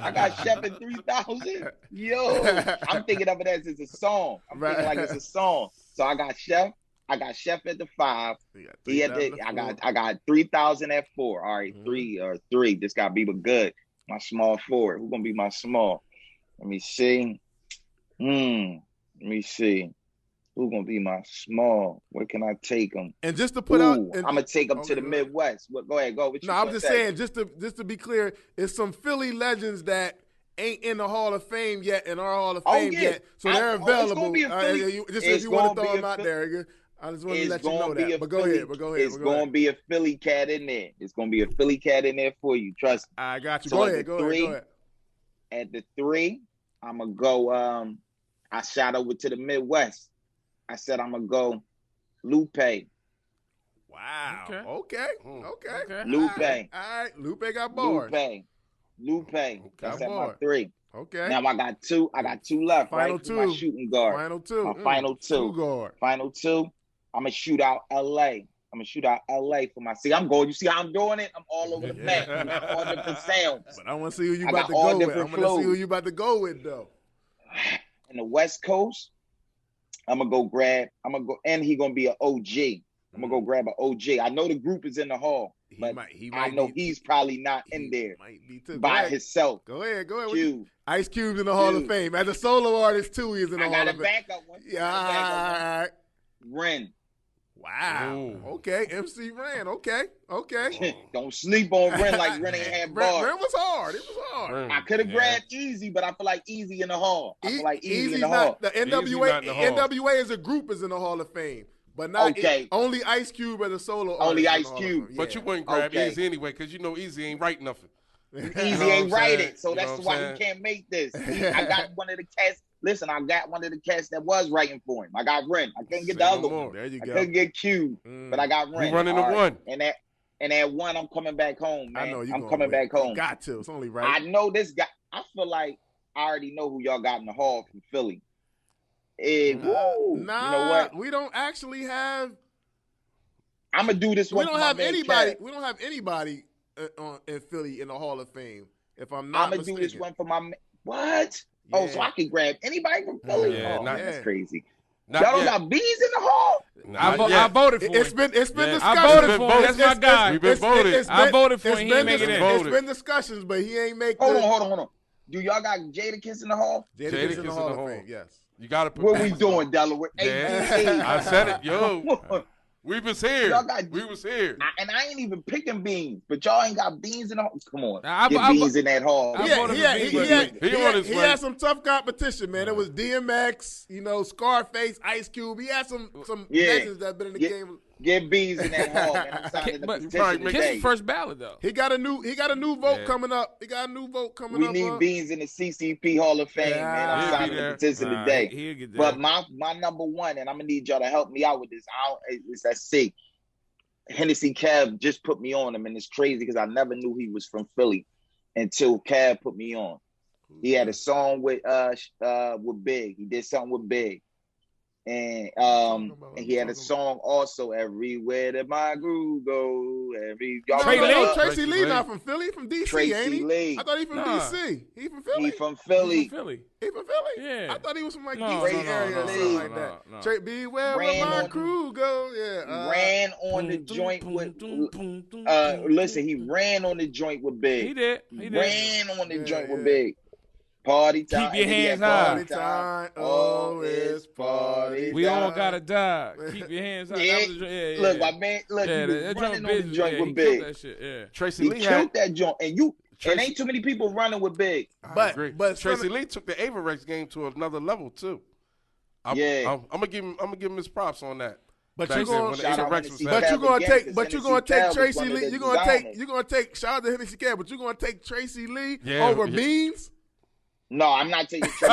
I got Chef at 3,000. Yo, I'm thinking of it as it's a song. I'm thinking like it's a song. So I got Chef. I got Chef at the 5. I got 3,000 at 4. All right, 3. This got to be good. My small forward. Who's gonna be my small? Let me see. Who's gonna be my small? Where can I take them? And just to put out, I'm gonna take them to the Midwest. Go ahead. No, I'm just saying, just to be clear, it's some Philly legends that ain't in the Hall of Fame yet, in our Hall of Fame yet, so they're available. Just if you want to throw them out there, I just want to let you know that. But go ahead. It's going to be a Philly cat in there. It's going to be a Philly cat in there for you. Trust me. I got you. So go ahead. At the 3, I'm going to go. I shot over to the Midwest. I said I'm going to go Lupe. Wow. Okay. Lupe. All right. Lupe got bars. Lupe. That's at my 3. Okay. Now I got 2. I got 2 left. Final right? 2. My shooting guard. Final 2. My final 2 guard. Final 2. I'm gonna shoot out LA. For my. See, I'm going. You see how I'm doing it? I'm all over the map. I got all different sounds. But I want to see who you about to go with. I'm going to see who you about to go with, though. In the West Coast, I'm gonna go, and he gonna be an OG. I'm gonna go grab an OG. I know the group is in the Hall, but I know he's probably not in there by himself. Go ahead. Cube. Ice Cube's in the Hall of Fame. As a solo artist, too, he's in the Hall of Fame. I got a backup one. Yeah. Ren. Wow. Ooh. Okay. MC Ren. Okay. Don't sleep on Ren like Ren ain't had bars. Ren was hard. It was hard. I could have grabbed Easy, but I feel like Easy in the Hall. Easy's in the Hall. The NWA as a group is in the Hall of Fame. But not only Ice Cube as a solo artist. Only Ice Cube. But you wouldn't grab Easy anyway, because you know Easy ain't write nothing. Easy ain't write it, so that's why he can't make this. I got one of the cats. Listen, I got one of the cats that was writing for him. I got Ren. I couldn't get the other one. There you go. I couldn't get Q, but I got Ren. You running the 1. And at 1, I'm coming back home, man. I know I'm coming back home. You got to. It's only right. I know this guy. I feel like I already know who y'all got in the Hall from Philly. You know what? We don't actually have. I'm gonna do this one. We don't have anybody. We don't have anybody in Philly in the Hall of Fame. If I'm not mistaken. Do this one for my what? Yeah. Oh, so I can grab anybody from Philly? That's crazy. Y'all don't got bees in the Hall? I voted for him. It's been discussions. I voted for him. That's my guy. We've been voted. I voted for him. He ain't make it in. It's been discussions, but he ain't make. Hold on. Do y'all got Jadakiss in the Hall? Jadakiss in the Hall of Fame. Yes. You got to put. What we doing, Delaware? Yeah. I said it, yo. We was here. Y'all got, we was here. And I ain't even picking beans, but y'all ain't got beans in the hall. Come on. Get beans in that hall. He had some tough competition, man. It was DMX, Scarface, Ice Cube. He had some legends that been in the game. Get beans in that hall, man. I'm signing the petition today. Kiss his first ballot though. He got a new vote coming up. We need beans in the CCP Hall of Fame, man. I'm signing the petition today. But my number one, and I'm gonna need y'all to help me out with this. It's that sick. Hennessy Cab just put me on him, and it's crazy because I never knew he was from Philly until Cab put me on. He had a song with Big. He did something with Big. And he had a song also, Everywhere That My Groove Go. Tracy Lee not from Philly, from DC, Tracy ain't he? Lee. I thought he from DC. He from Philly? He from Philly. He from Philly? Yeah. I thought he was from DC area or something like that. Beware where my crew go. Yeah. Ran on the joint with listen, he ran on the joint with Big. He did. Ran on the joint with Big. Party time. Keep your hands high. Party time. Oh, it's party time. We all gotta die. Keep your hands high. Look, my man. Look, he was running on the joint with Big. That shit, Tracy Lee killed that joint, and ain't too many people running with Big. But Tracy Lee took the Averex game to another level too. I'm gonna give him his props on that. But you're gonna take Tracy Lee. You're gonna take shout out to Hennessy Cab, but you're gonna take Tracy Lee over Beans. No, I'm not taking Tracy.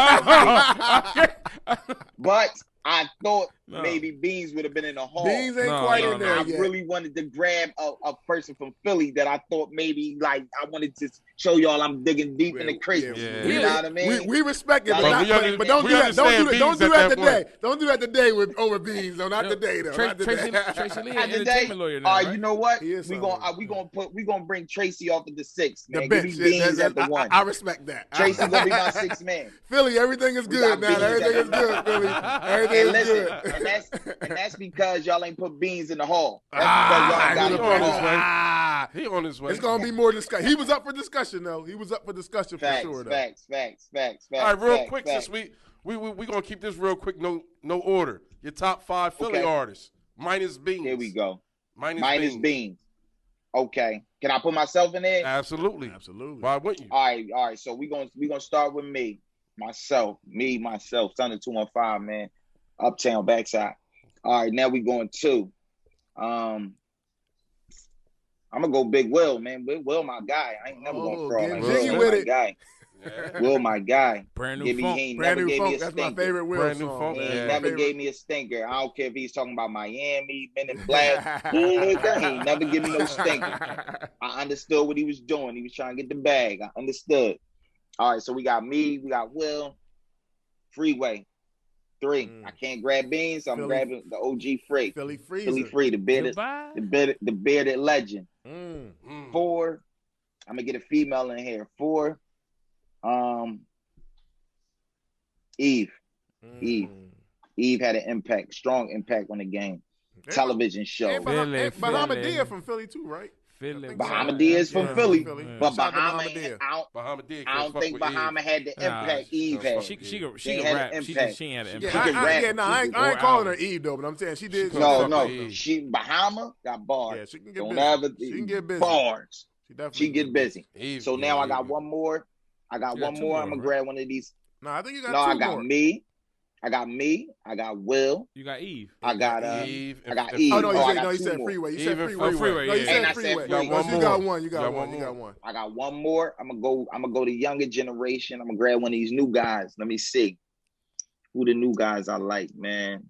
But I thought maybe Beans would have been in the hall. Beans ain't quite in there yet. I really wanted to grab a person from Philly that I thought maybe I wanted to show y'all I'm digging deep in the crates. You know what I mean? We respect it, but don't do that. Don't do that today. Don't do that today with over Beans. No, not today though. Tracy Lee, an entertainment lawyer now. All right, you know what? We gonna bring Tracy off of the 6. Man. Give me Beans at the 1. I respect that. Tracy gonna be my 6th man. Philly, everything is good now. Everything is good, Philly. Everything is good. And that's because y'all ain't put Beans in the hall. That's because y'all got him. He on his way. It's gonna be more discussion. He was up for discussion though. He was up for discussion for sure though. Facts. All right, real quick, since we gonna keep this real quick. No order. Your top 5 Philly artists minus Beans. Here we go. Minus Beans. Okay. Can I put myself in there? Absolutely. Why wouldn't you? All right. So we gonna start with me, myself, son of 215, man. Uptown, backside. All right, now we going 2. I'm gonna go Big Will, man. Big Will, my guy. I ain't never gonna fraud. Like Will, my guy. Yeah. Will, my guy. Brand new funk. That's my favorite Will song. He never gave me a stinker. I don't care if he's talking about Miami, Men in Black. He ain't never give me no stinker. I understood what he was doing. He was trying to get the bag. I understood. All right, so we got me. We got Will. Freeway. 3. I can't grab Beans, so I'm grabbing the OG Free. Philly Free, the bearded legend. 4, I'm gonna get a female in here. 4, Eve. Eve had an impact, strong impact on the game. Television show. Bahamadia from Philly too, right? Bahamadia is from Philly, but Bahama, I don't think Bahama had the impact Eve had. She can rap. She had an impact. I ain't calling her Eve though, but I'm saying she did. No. Bahama got bars. Yeah, she can get busy. Bars. She get busy. So now I got one more. I'm gonna grab one of these. No, I think you got 2 more. I got me. I got Will. You got Eve. I got Eve. I got Eve. Oh no, you said Freeway. You said Freeway. No, you said Freeway. You got one. You got one. I got one more. I'm gonna go to younger generation. I'm gonna grab one of these new guys. Let me see who the new guys I like, man.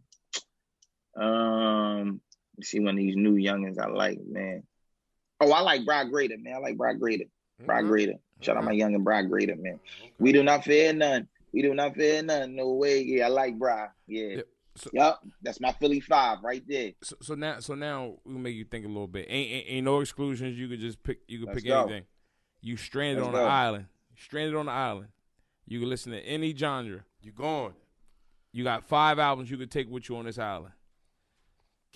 Let's see one of these new youngins I like, man. Oh, I like Brad Grader, man. I like Brad Grader. Shout out my youngin' Brad Grader, man. We do not fear none. No way. Yeah, I like Bri. Yeah. Yup. That's my Philly 5 right there. So now we'll make you think a little bit. Ain't no exclusions. You could just pick. You could pick go. anything. You stranded on an island. You can listen to any genre. You gone. You got 5 albums you could take with you on this island.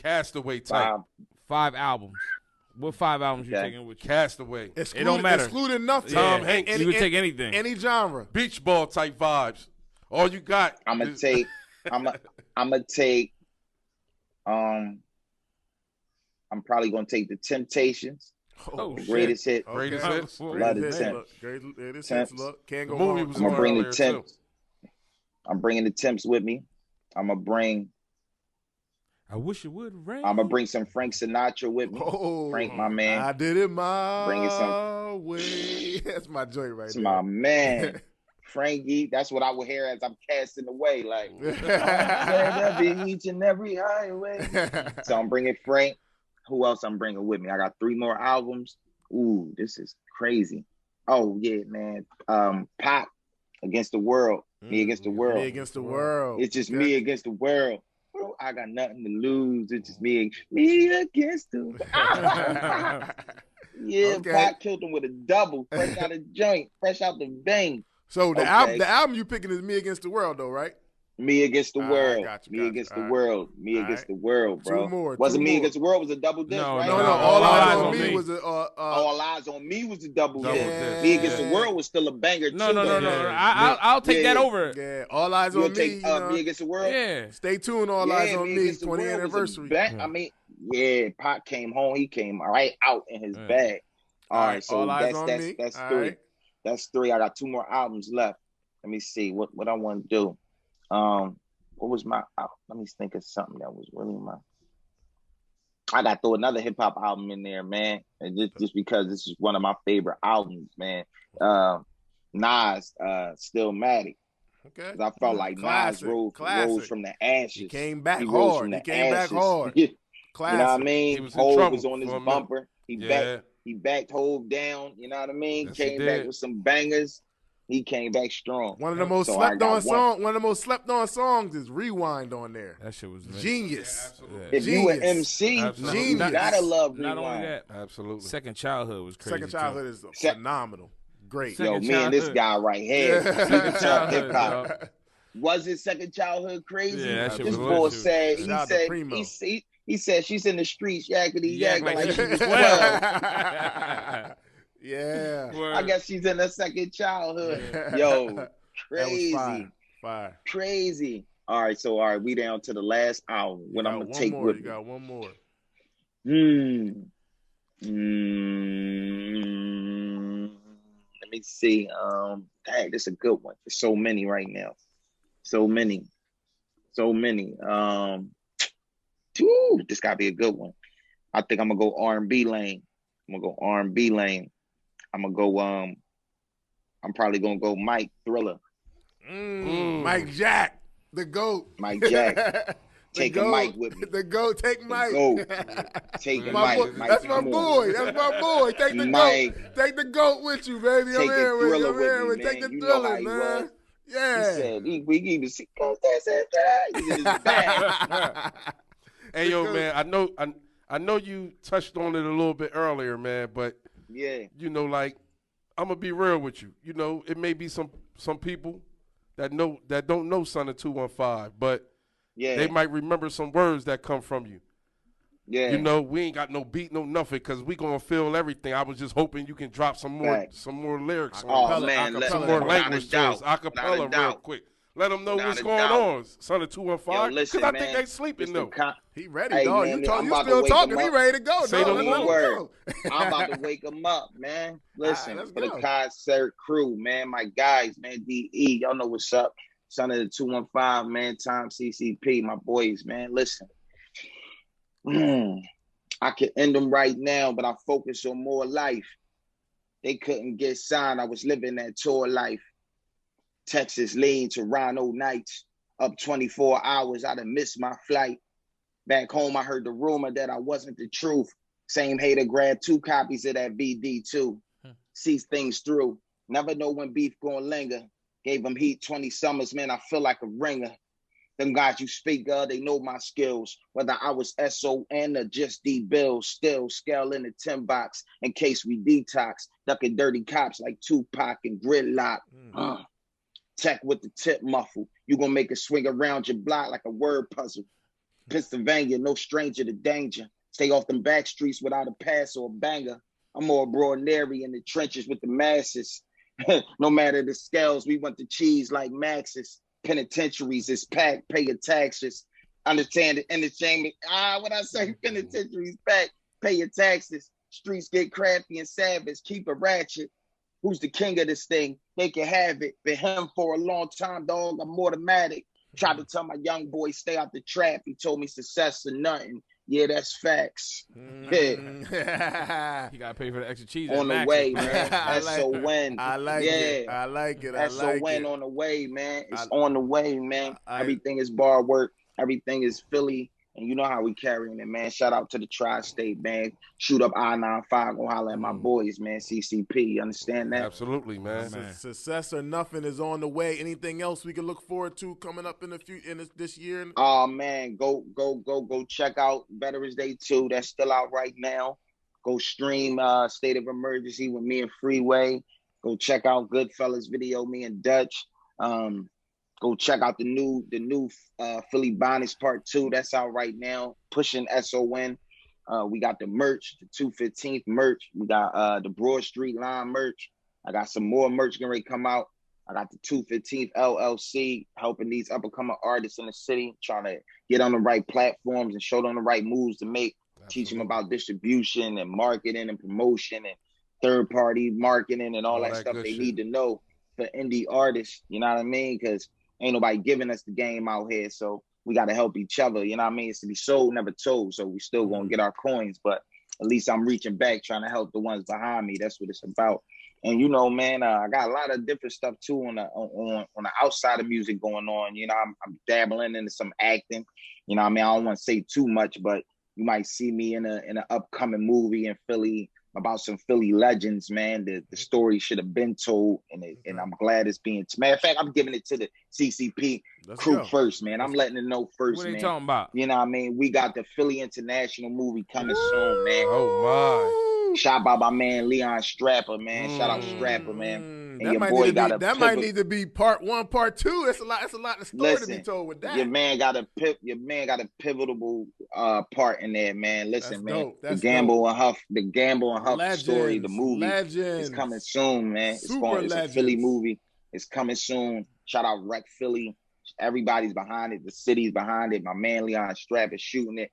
Castaway type. 5 albums. What 5 albums you taking with you? Castaway. It don't matter. Excluding nothing. Tom Hanks. You can take anything. Any genre. Beach ball type vibes. All you got. I'm gonna take I'm probably gonna take the Temptations. Oh, the shit. Greatest Hit. Okay. Greatest hits. Love the Greatest hits. Temps. Greatest Temps. hits. Look, can't The go movie wrong. was I'm gonna on bring the earlier, Temps. I'm bringing the Temps with me. I'm gonna bring I wish it would rain. I'm gonna bring some Frank Sinatra with me. Oh, Frank, my man. I did it my Bringing some. way. That's my joint right It's there. my man. Frankie, that's what I would hear as I'm casting away. Like, each and every highway. So I'm bringing Frank. Who else I'm bringing with me? I got 3 more albums. Ooh, this is crazy. Oh, yeah, man. Pop, Against the World. Me Against the World. Me Against the World. It's just me against the world. Bro, I got nothing to lose. It's just me against the world. Yeah, Okay. Pop killed him with a double. Fresh out of joint. Fresh out the vein. So the Okay. album you picking is Me Against the World, though, right? Me Against the World. Got you. Me Against the All right. world. Me All Against right. the world, bro. 2 more. Wasn't 2 Me more. Against the World was a double disc, No, right? No, No, All Eyes on Me. Me was a All Eyes on Me was a double Double disc. disc, Me Against yeah. the World was still a banger No, too. no, though. no. Yeah. I'll take that Yeah. over. Yeah, All Eyes You'll on Me. take You know, Me Against the World? Yeah. stay tuned, All Eyes on Me Me, Against the 20th World was a anniversary. I mean, yeah, Pop came home. He came right out in his bag. All right, so All Eyes on Me. that's All 3. right. That's 3. I got 2 more albums left. Let me see what I want to do. What was my? Let me think of something that was really my. I got to throw another hip hop album in there, man. And just because this is one of my favorite albums, man. Nas, Stillmatic. Okay. I felt like Classic. Nas rose from the ashes. He came back rose hard. from the He came back ashes. hard. You Classic. know what I mean? He was in Hov trouble was on his for a minute. bumper. Yeah. He backed Hov down. You know what I mean? Yes, he Came back did. with some bangers. He came back strong. One of the most So I slept got on one. One of the most slept on songs is Rewind on there. That shit was lit. Genius. Yeah. If you an Genius. MC, Absolutely. you gotta love Not Rewind. only that, Absolutely. Second Childhood was crazy. Second Childhood is Se- phenomenal. Great. Second Yo, me and this Childhood. guy right here. Second Childhood, Hip hop. dog. Was it Second Childhood crazy? Yeah, that shit This was boy lit. said, Shout out to Primo. he said she's in the streets yakety yak Yak like she was 12. Yeah. I guess she's in her second childhood. Yo, That crazy. was fire. Crazy. All right, we down to the last album. What I'm gonna take with You me. got one more. Let me see. Dang, this is a good one. There's so many right now. So many. This gotta be a good one. I think I'm gonna go R&B lane. I'm probably gonna go Mike Thriller. Mike Jack, the GOAT. Mike Jack. Taking Mike with me. The GOAT. Take Mike. Taking My boy, Mike. Mike, that's my come on. boy. That's my boy. Take the Mike. GOAT. Take the GOAT with you, baby. Take the Thriller with me, man. Take the You know Thriller, how he man. was. Yeah. He said, we even see he's in his bag. Hey, yo, man, I know you touched on it a little bit earlier, man, but, Yeah. you know, like, I'm going to be real with you. You know, it may be some people that don't know Son of 215, but Yeah. they might remember some words that come from you. Yeah. You know, we ain't got no beat, no nothing, because we going to feel everything. I was just hoping you can drop some more lyrics. Oh, man. Some more Acapella. language to us. Acapella real quick. Let them know what's going on. Son of 215. Because I think they sleeping, though. He ready, Hey, dog. man, You I'm about to still wake talking. him He up. ready to go, Say dog. the Let him word. go. I'm about to wake him up, man. Listen, let's for go. the concert crew, man, my guys, man, DE, y'all know what's up. Son of the 215, man, Tom CCP, my boys, man. Listen, I could end them right now, but I focus on more life. They couldn't get signed. I was living that tour life. Texas lean, Toronto nights, up 24 hours. I done missed my flight. Back home, I heard the rumor that I wasn't the truth. Same hater grabbed 2 copies of that BD too. Sees things through. Never know when beef gonna linger. Gave them heat 20 summers, man, I feel like a ringer. Them guys you speak of, they know my skills. Whether I was SON or just D-Bills, still scale in the 10 box in case we detox. Ducking dirty cops like Tupac and Gridlock. Tech with the tip muffle. You gonna make it swing around your block like a word puzzle. Pennsylvania, no stranger to danger. Stay off them back streets without a pass or a banger. I'm more ordinary in the trenches with the masses. No matter the scales, we want the cheese like Max's. Penitentiaries is packed, pay your taxes. Understand the entertainment. When I say penitentiaries packed, Pay your taxes. Streets get crafty and savage. Keep it ratchet. Who's the king of this thing? They can have it. Been him for a long time, dog. I'm automatic. Tried to tell my young boy stay out the trap. He told me success or nothing. Yeah, that's facts. Yeah. You gotta pay for the extra cheese. On the way, man. S-O-N. I like it. I like it. S-O-N on the way, man. It's on the way, man. Everything is bar work. Everything is Philly. And you know how we carrying it, man. Shout out to the tri-state, man. Shoot up I-95. Go holler at my boys, man. CCP. You understand that? Absolutely, man. Success or nothing is on the way. Anything else we can look forward to coming up in this year? Oh, man. Go check out Veterans Day 2. That's still out right now. Go stream State of Emergency with me and Freeway. Go check out Goodfellas video, me and Dutch. Go check out the new Philly Bonnets Part 2. That's out right now. Pushing SON. We got the merch, the 215th merch. We got the Broad Street line merch. I got some more merch getting ready to come out. I got the 215th LLC helping these up-and-coming artists in the city, trying to get on the right platforms and show them the right moves to make. Absolutely. Teach them about distribution and marketing and promotion and third-party marketing and all that stuff they need to know for indie artists. You know what I mean? Because ain't nobody giving us the game out here, so we got to help each other. You know what I mean? It's to be sold, never told, so we still going to get our coins, but at least I'm reaching back, trying to help the ones behind me. That's what it's about. And, you know, man, I got a lot of different stuff, too, on the outside of music going on. You know, I'm dabbling into some acting. You know what I mean? I don't want to say too much, but you might see me in an upcoming movie in Philly about some Philly legends, man. The story should have been told, and I'm glad it's being. Matter of fact, I'm giving it to the CCP crew first, man. I'm letting it know first, what man. What are you talking about? You know what I mean? We got the Philly International movie coming soon, man. Oh, my. Shot by my man Leon Strapper, man. Shout out Strapper, man. And your boy got that might need to be part 1, part 2. It's a lot of story to be told with that. Your man got a pivotal part in there, man. Listen, man. The Gamble and Huff Legends, story, the movie is coming soon, man. It's a Philly movie. It's coming soon. Shout out Rec Philly. Everybody's behind it. The city's behind it. My man Leon Strapper is shooting it.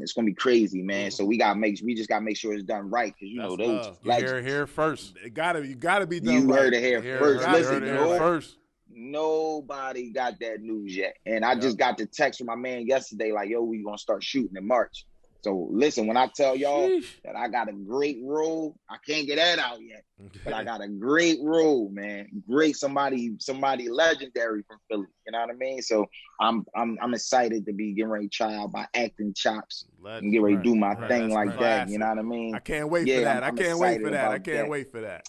It's gonna be crazy, man. So we just gotta make sure it's done right, because you know those. You hear it here first. You gotta be done. You right. heard it here first. Listen, first. Nobody got that news yet, and I just got the text from my man yesterday, like, "Yo, we gonna start shooting in March." So listen, when I tell y'all that I got a great role, I can't get that out yet, but I got a great role, man. Great, somebody legendary from Philly. You know what I mean? So I'm excited to be getting ready to try out my acting chops and get ready to do my thing like that. You know what I mean? I can't wait for that. I can't wait for that.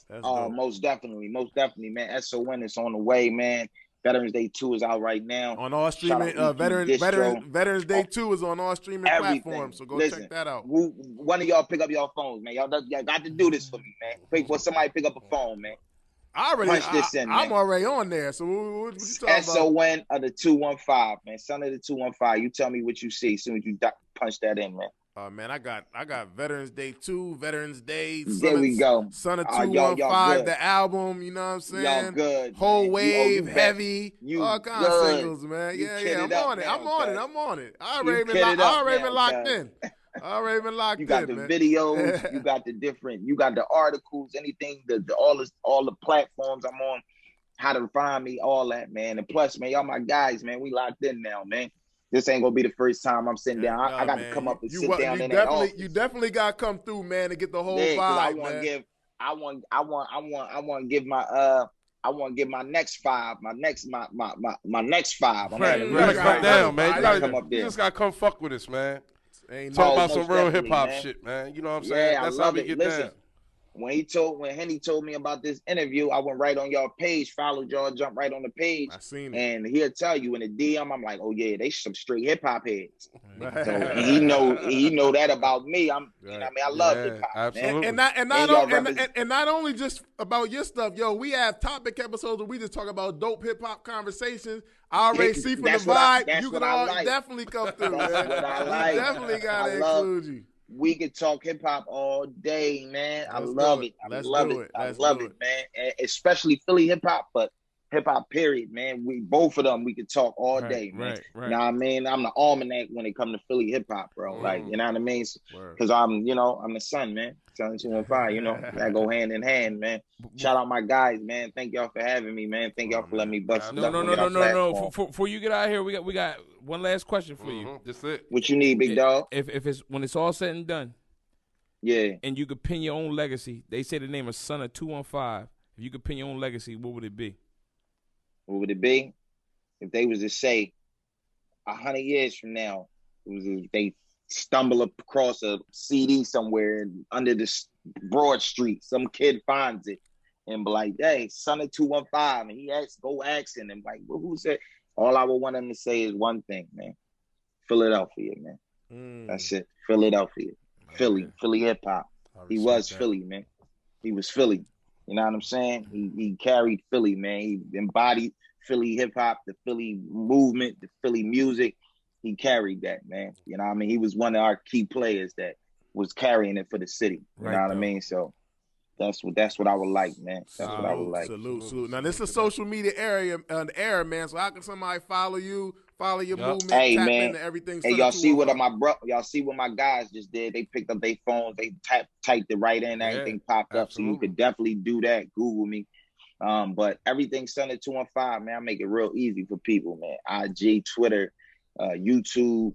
Most definitely, man. SON is on the way, man. Veterans Day 2 is out right now. On all streaming, Veterans Day 2 is on all streaming platforms, so go check that out. One of y'all pick up your phones, man. Y'all got to do this for me, man. Somebody pick up a phone, man. I'm already on there, so what you talking about? SON of the 215, man. Son of the 215. You tell me what you see as soon as you punch that in, man. Man, I got Veterans Day 2, Veterans Day. There we go. Son of 215, the album, you know what I'm saying? Y'all good. Whole man. Wave, Heavy, all kinds of singles, man. Yeah, I'm on it. I already been locked in. You got the videos, you got the articles, anything, all the platforms I'm on, how to find me, all that, man. And plus, man, y'all my guys, man. We locked in now, man. This ain't gonna be the first time I'm sitting down. I got to come up and sit down in that office. You definitely got to come through, man, to get the whole vibe, man. I want to give my next five. My next five. You gotta come down, man. You just gotta come fuck with us, man. Talk about some real hip hop shit, man. You know what I'm saying? Yeah, that's how we get down. When Henny told me about this interview, I went right on y'all page, followed y'all, jumped right on the page. I seen it. And he'll tell you in the DM, I'm like, oh yeah, they some straight hip hop heads. So he know that about me. You know what I mean? I love hip hop. Absolutely. And not only just about your stuff, yo, we have topic episodes where we just talk about dope hip hop conversations. I already see from the vibe, you can all definitely come through, man. What I like. Definitely gotta include you. We could talk hip hop all day, man. I love it. I love it, man. And especially Philly hip hop, but hip hop period, man. We both of them we could talk all day, man. Right. You know what I mean? I'm the almanac when it comes to Philly hip hop, bro. Like, you know what I mean? Because I'm the son, man. Son 215, you know, that go hand in hand, man. Shout out my guys, man. Thank y'all for having me, man. Thank y'all for letting me bust it up. No. Before you get out of here, we got one last question for you. That's it. What you need, big dog? If it's when it's all said and done, yeah, and you could pin your own legacy. They say the name of son of 215. If you could pin your own legacy, what would it be? What would it be? If they was to say 100 years from now, they stumble across a CD somewhere under the Broad Street, some kid finds it and be like, hey, son of 215, and he go asking him, like, well, who said? All I would want him to say is one thing, man. Philadelphia, man. That's it. Philadelphia. Philly hip hop. He was Philly, man. He was Philly. You know what I'm saying? He carried Philly, man. He embodied Philly hip hop, the Philly movement, the Philly music. He carried that, man. You know what I mean? He was one of our key players that was carrying it for the city. You know what I mean? So that's what I would like, man. That's what I would like. Salute. Now this is a social media era, man. So how can somebody follow you, follow your movement, tap into everything? Hey, y'all see what y'all see what my guys just did? They picked up their phones, they typed it right in, everything popped up. So you could definitely do that. Google me. But everything Son of 215, man, I make it real easy for people, man. IG, Twitter, YouTube,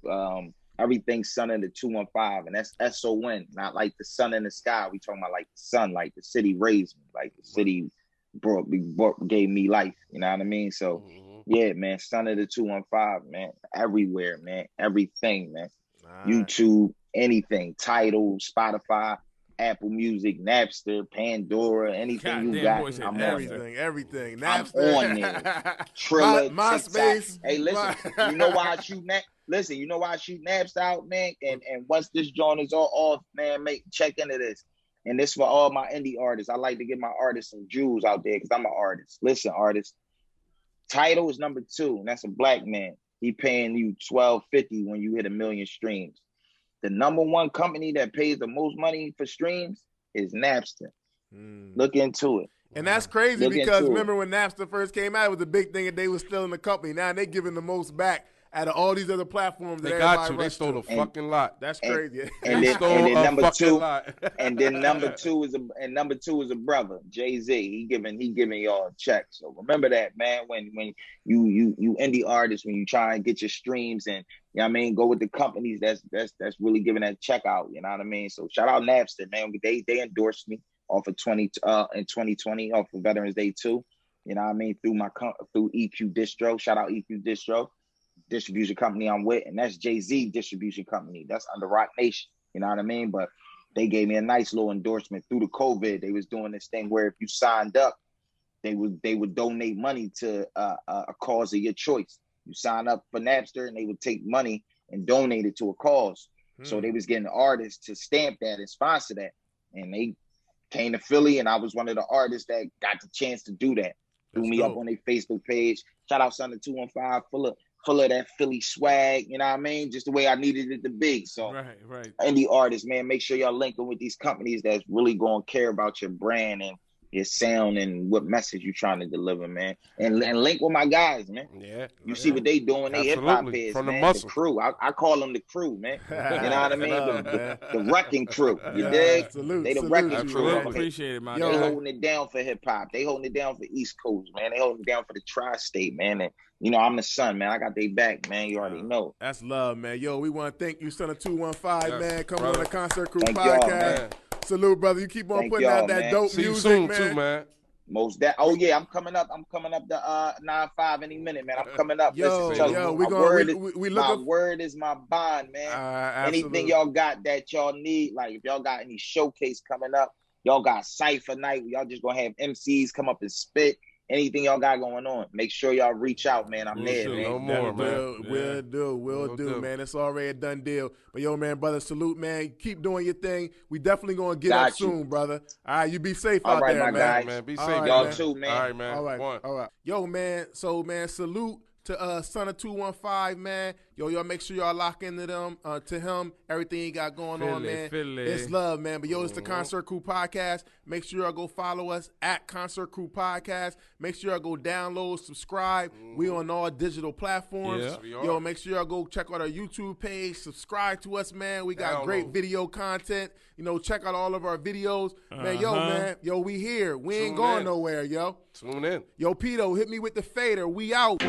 everything Son of the 215, and that's SON, not like the sun in the sky. We talking about like the sun, like the city raised me, like the city gave me life. You know what I mean? So yeah, man, Son of the 215, man, everywhere, man, everything, man. YouTube, anything, Tidal, Spotify, Apple Music, Napster, Pandora, anything you got, I'm everything. Napster. I'm on there. Triller, MySpace. Hey, listen, you know why I shoot you know why I shoot Naps out, man? And once this joint is all off, man, check into this. And this for all my indie artists. I like to give my artists some jewels out there because I'm an artist. Listen, artists. Tidal is number 2, and that's a black man. He paying you $12.50 when you hit 1 million streams. The number 1 company that pays the most money for streams is Napster. Look into it. And that's crazy because remember when Napster first came out, it was a big thing and they were still in the company. Now they're giving the most back out of all these other platforms. They got you. They stole a fucking lot. That's crazy. And then number 2, and then number 2 is a brother, Jay-Z. He giving y'all a check. So remember that, man. When you indie artists, when you try and get your streams and you know what I mean, go with the companies that's really giving that check out. You know what I mean? So shout out Napster, man. They endorsed me off of in 2020 off of Veterans Day 2. You know what I mean? Through EQ Distro. Shout out EQ Distro. Distribution company I'm with, and that's Jay-Z distribution company. That's under Rock Nation. You know what I mean? But they gave me a nice little endorsement through the COVID. They was doing this thing where if you signed up, they would donate money to a cause of your choice. You sign up for Napster, and they would take money and donate it to a cause. So they was getting artists to stamp that and sponsor that, and they came to Philly, and I was one of the artists that got the chance to do that. Threw me up on their Facebook page. Shout out Son of 215, full of that Philly swag, you know what I mean? Just the way I needed it to be. So right. Indie artists, man, make sure y'all linking with these companies that's really going to care about your brand and your sound and what message you're trying to deliver, man. And link with my guys, man. Yeah. You see what they doing, they hip-hop heads, from man. The muscle. The crew. I call them the crew, man. You know what I mean? The wrecking crew. You dig? They the wrecking crew. Really appreciate it, man. They holding it down for hip-hop. They holding it down for East Coast, man. They holding it down for the tri-state, man. And you know, I'm the son, man. I got their back, man. You already know. That's love, man. Yo, we want to thank you, Son of 215, man, coming on the Concert Crew thank podcast. Man. Salute, brother. You keep on putting out that dope See music, you soon, man. Too, man. Oh yeah, I'm coming up the 9-5 any minute, man. I'm coming up. Yo, my word is my bond, man. Anything y'all got that y'all need, like if y'all got any showcase coming up, y'all got Cypher Night, y'all just gonna have MCs come up and spit. Anything y'all got going on, make sure y'all reach out, man. I'm there, man. No more, man. We'll do, man. It's already a done deal. But yo, man, brother, salute, man. Keep doing your thing. We definitely gonna get up soon, brother. All right, you be safe out there, my man. Guys. Man, be all safe, right, y'all man. too, man. All right, man. All right. Yo, man. So, man, salute to Son of 215, man. Yo, y'all make sure y'all lock into them, to him, everything he got going on, man. It's love, man. But yo, it's the Concert Crew Podcast. Make sure y'all go follow us at Concert Crew Podcast. Make sure y'all go download, subscribe. We on all digital platforms. Yeah. Yo, make sure y'all go check out our YouTube page. Subscribe to us, man. We got great video content. You know, check out all of our videos. Man, yo, we here. We ain't going nowhere, yo. Tune in. Yo, Pito, hit me with the fader. We out.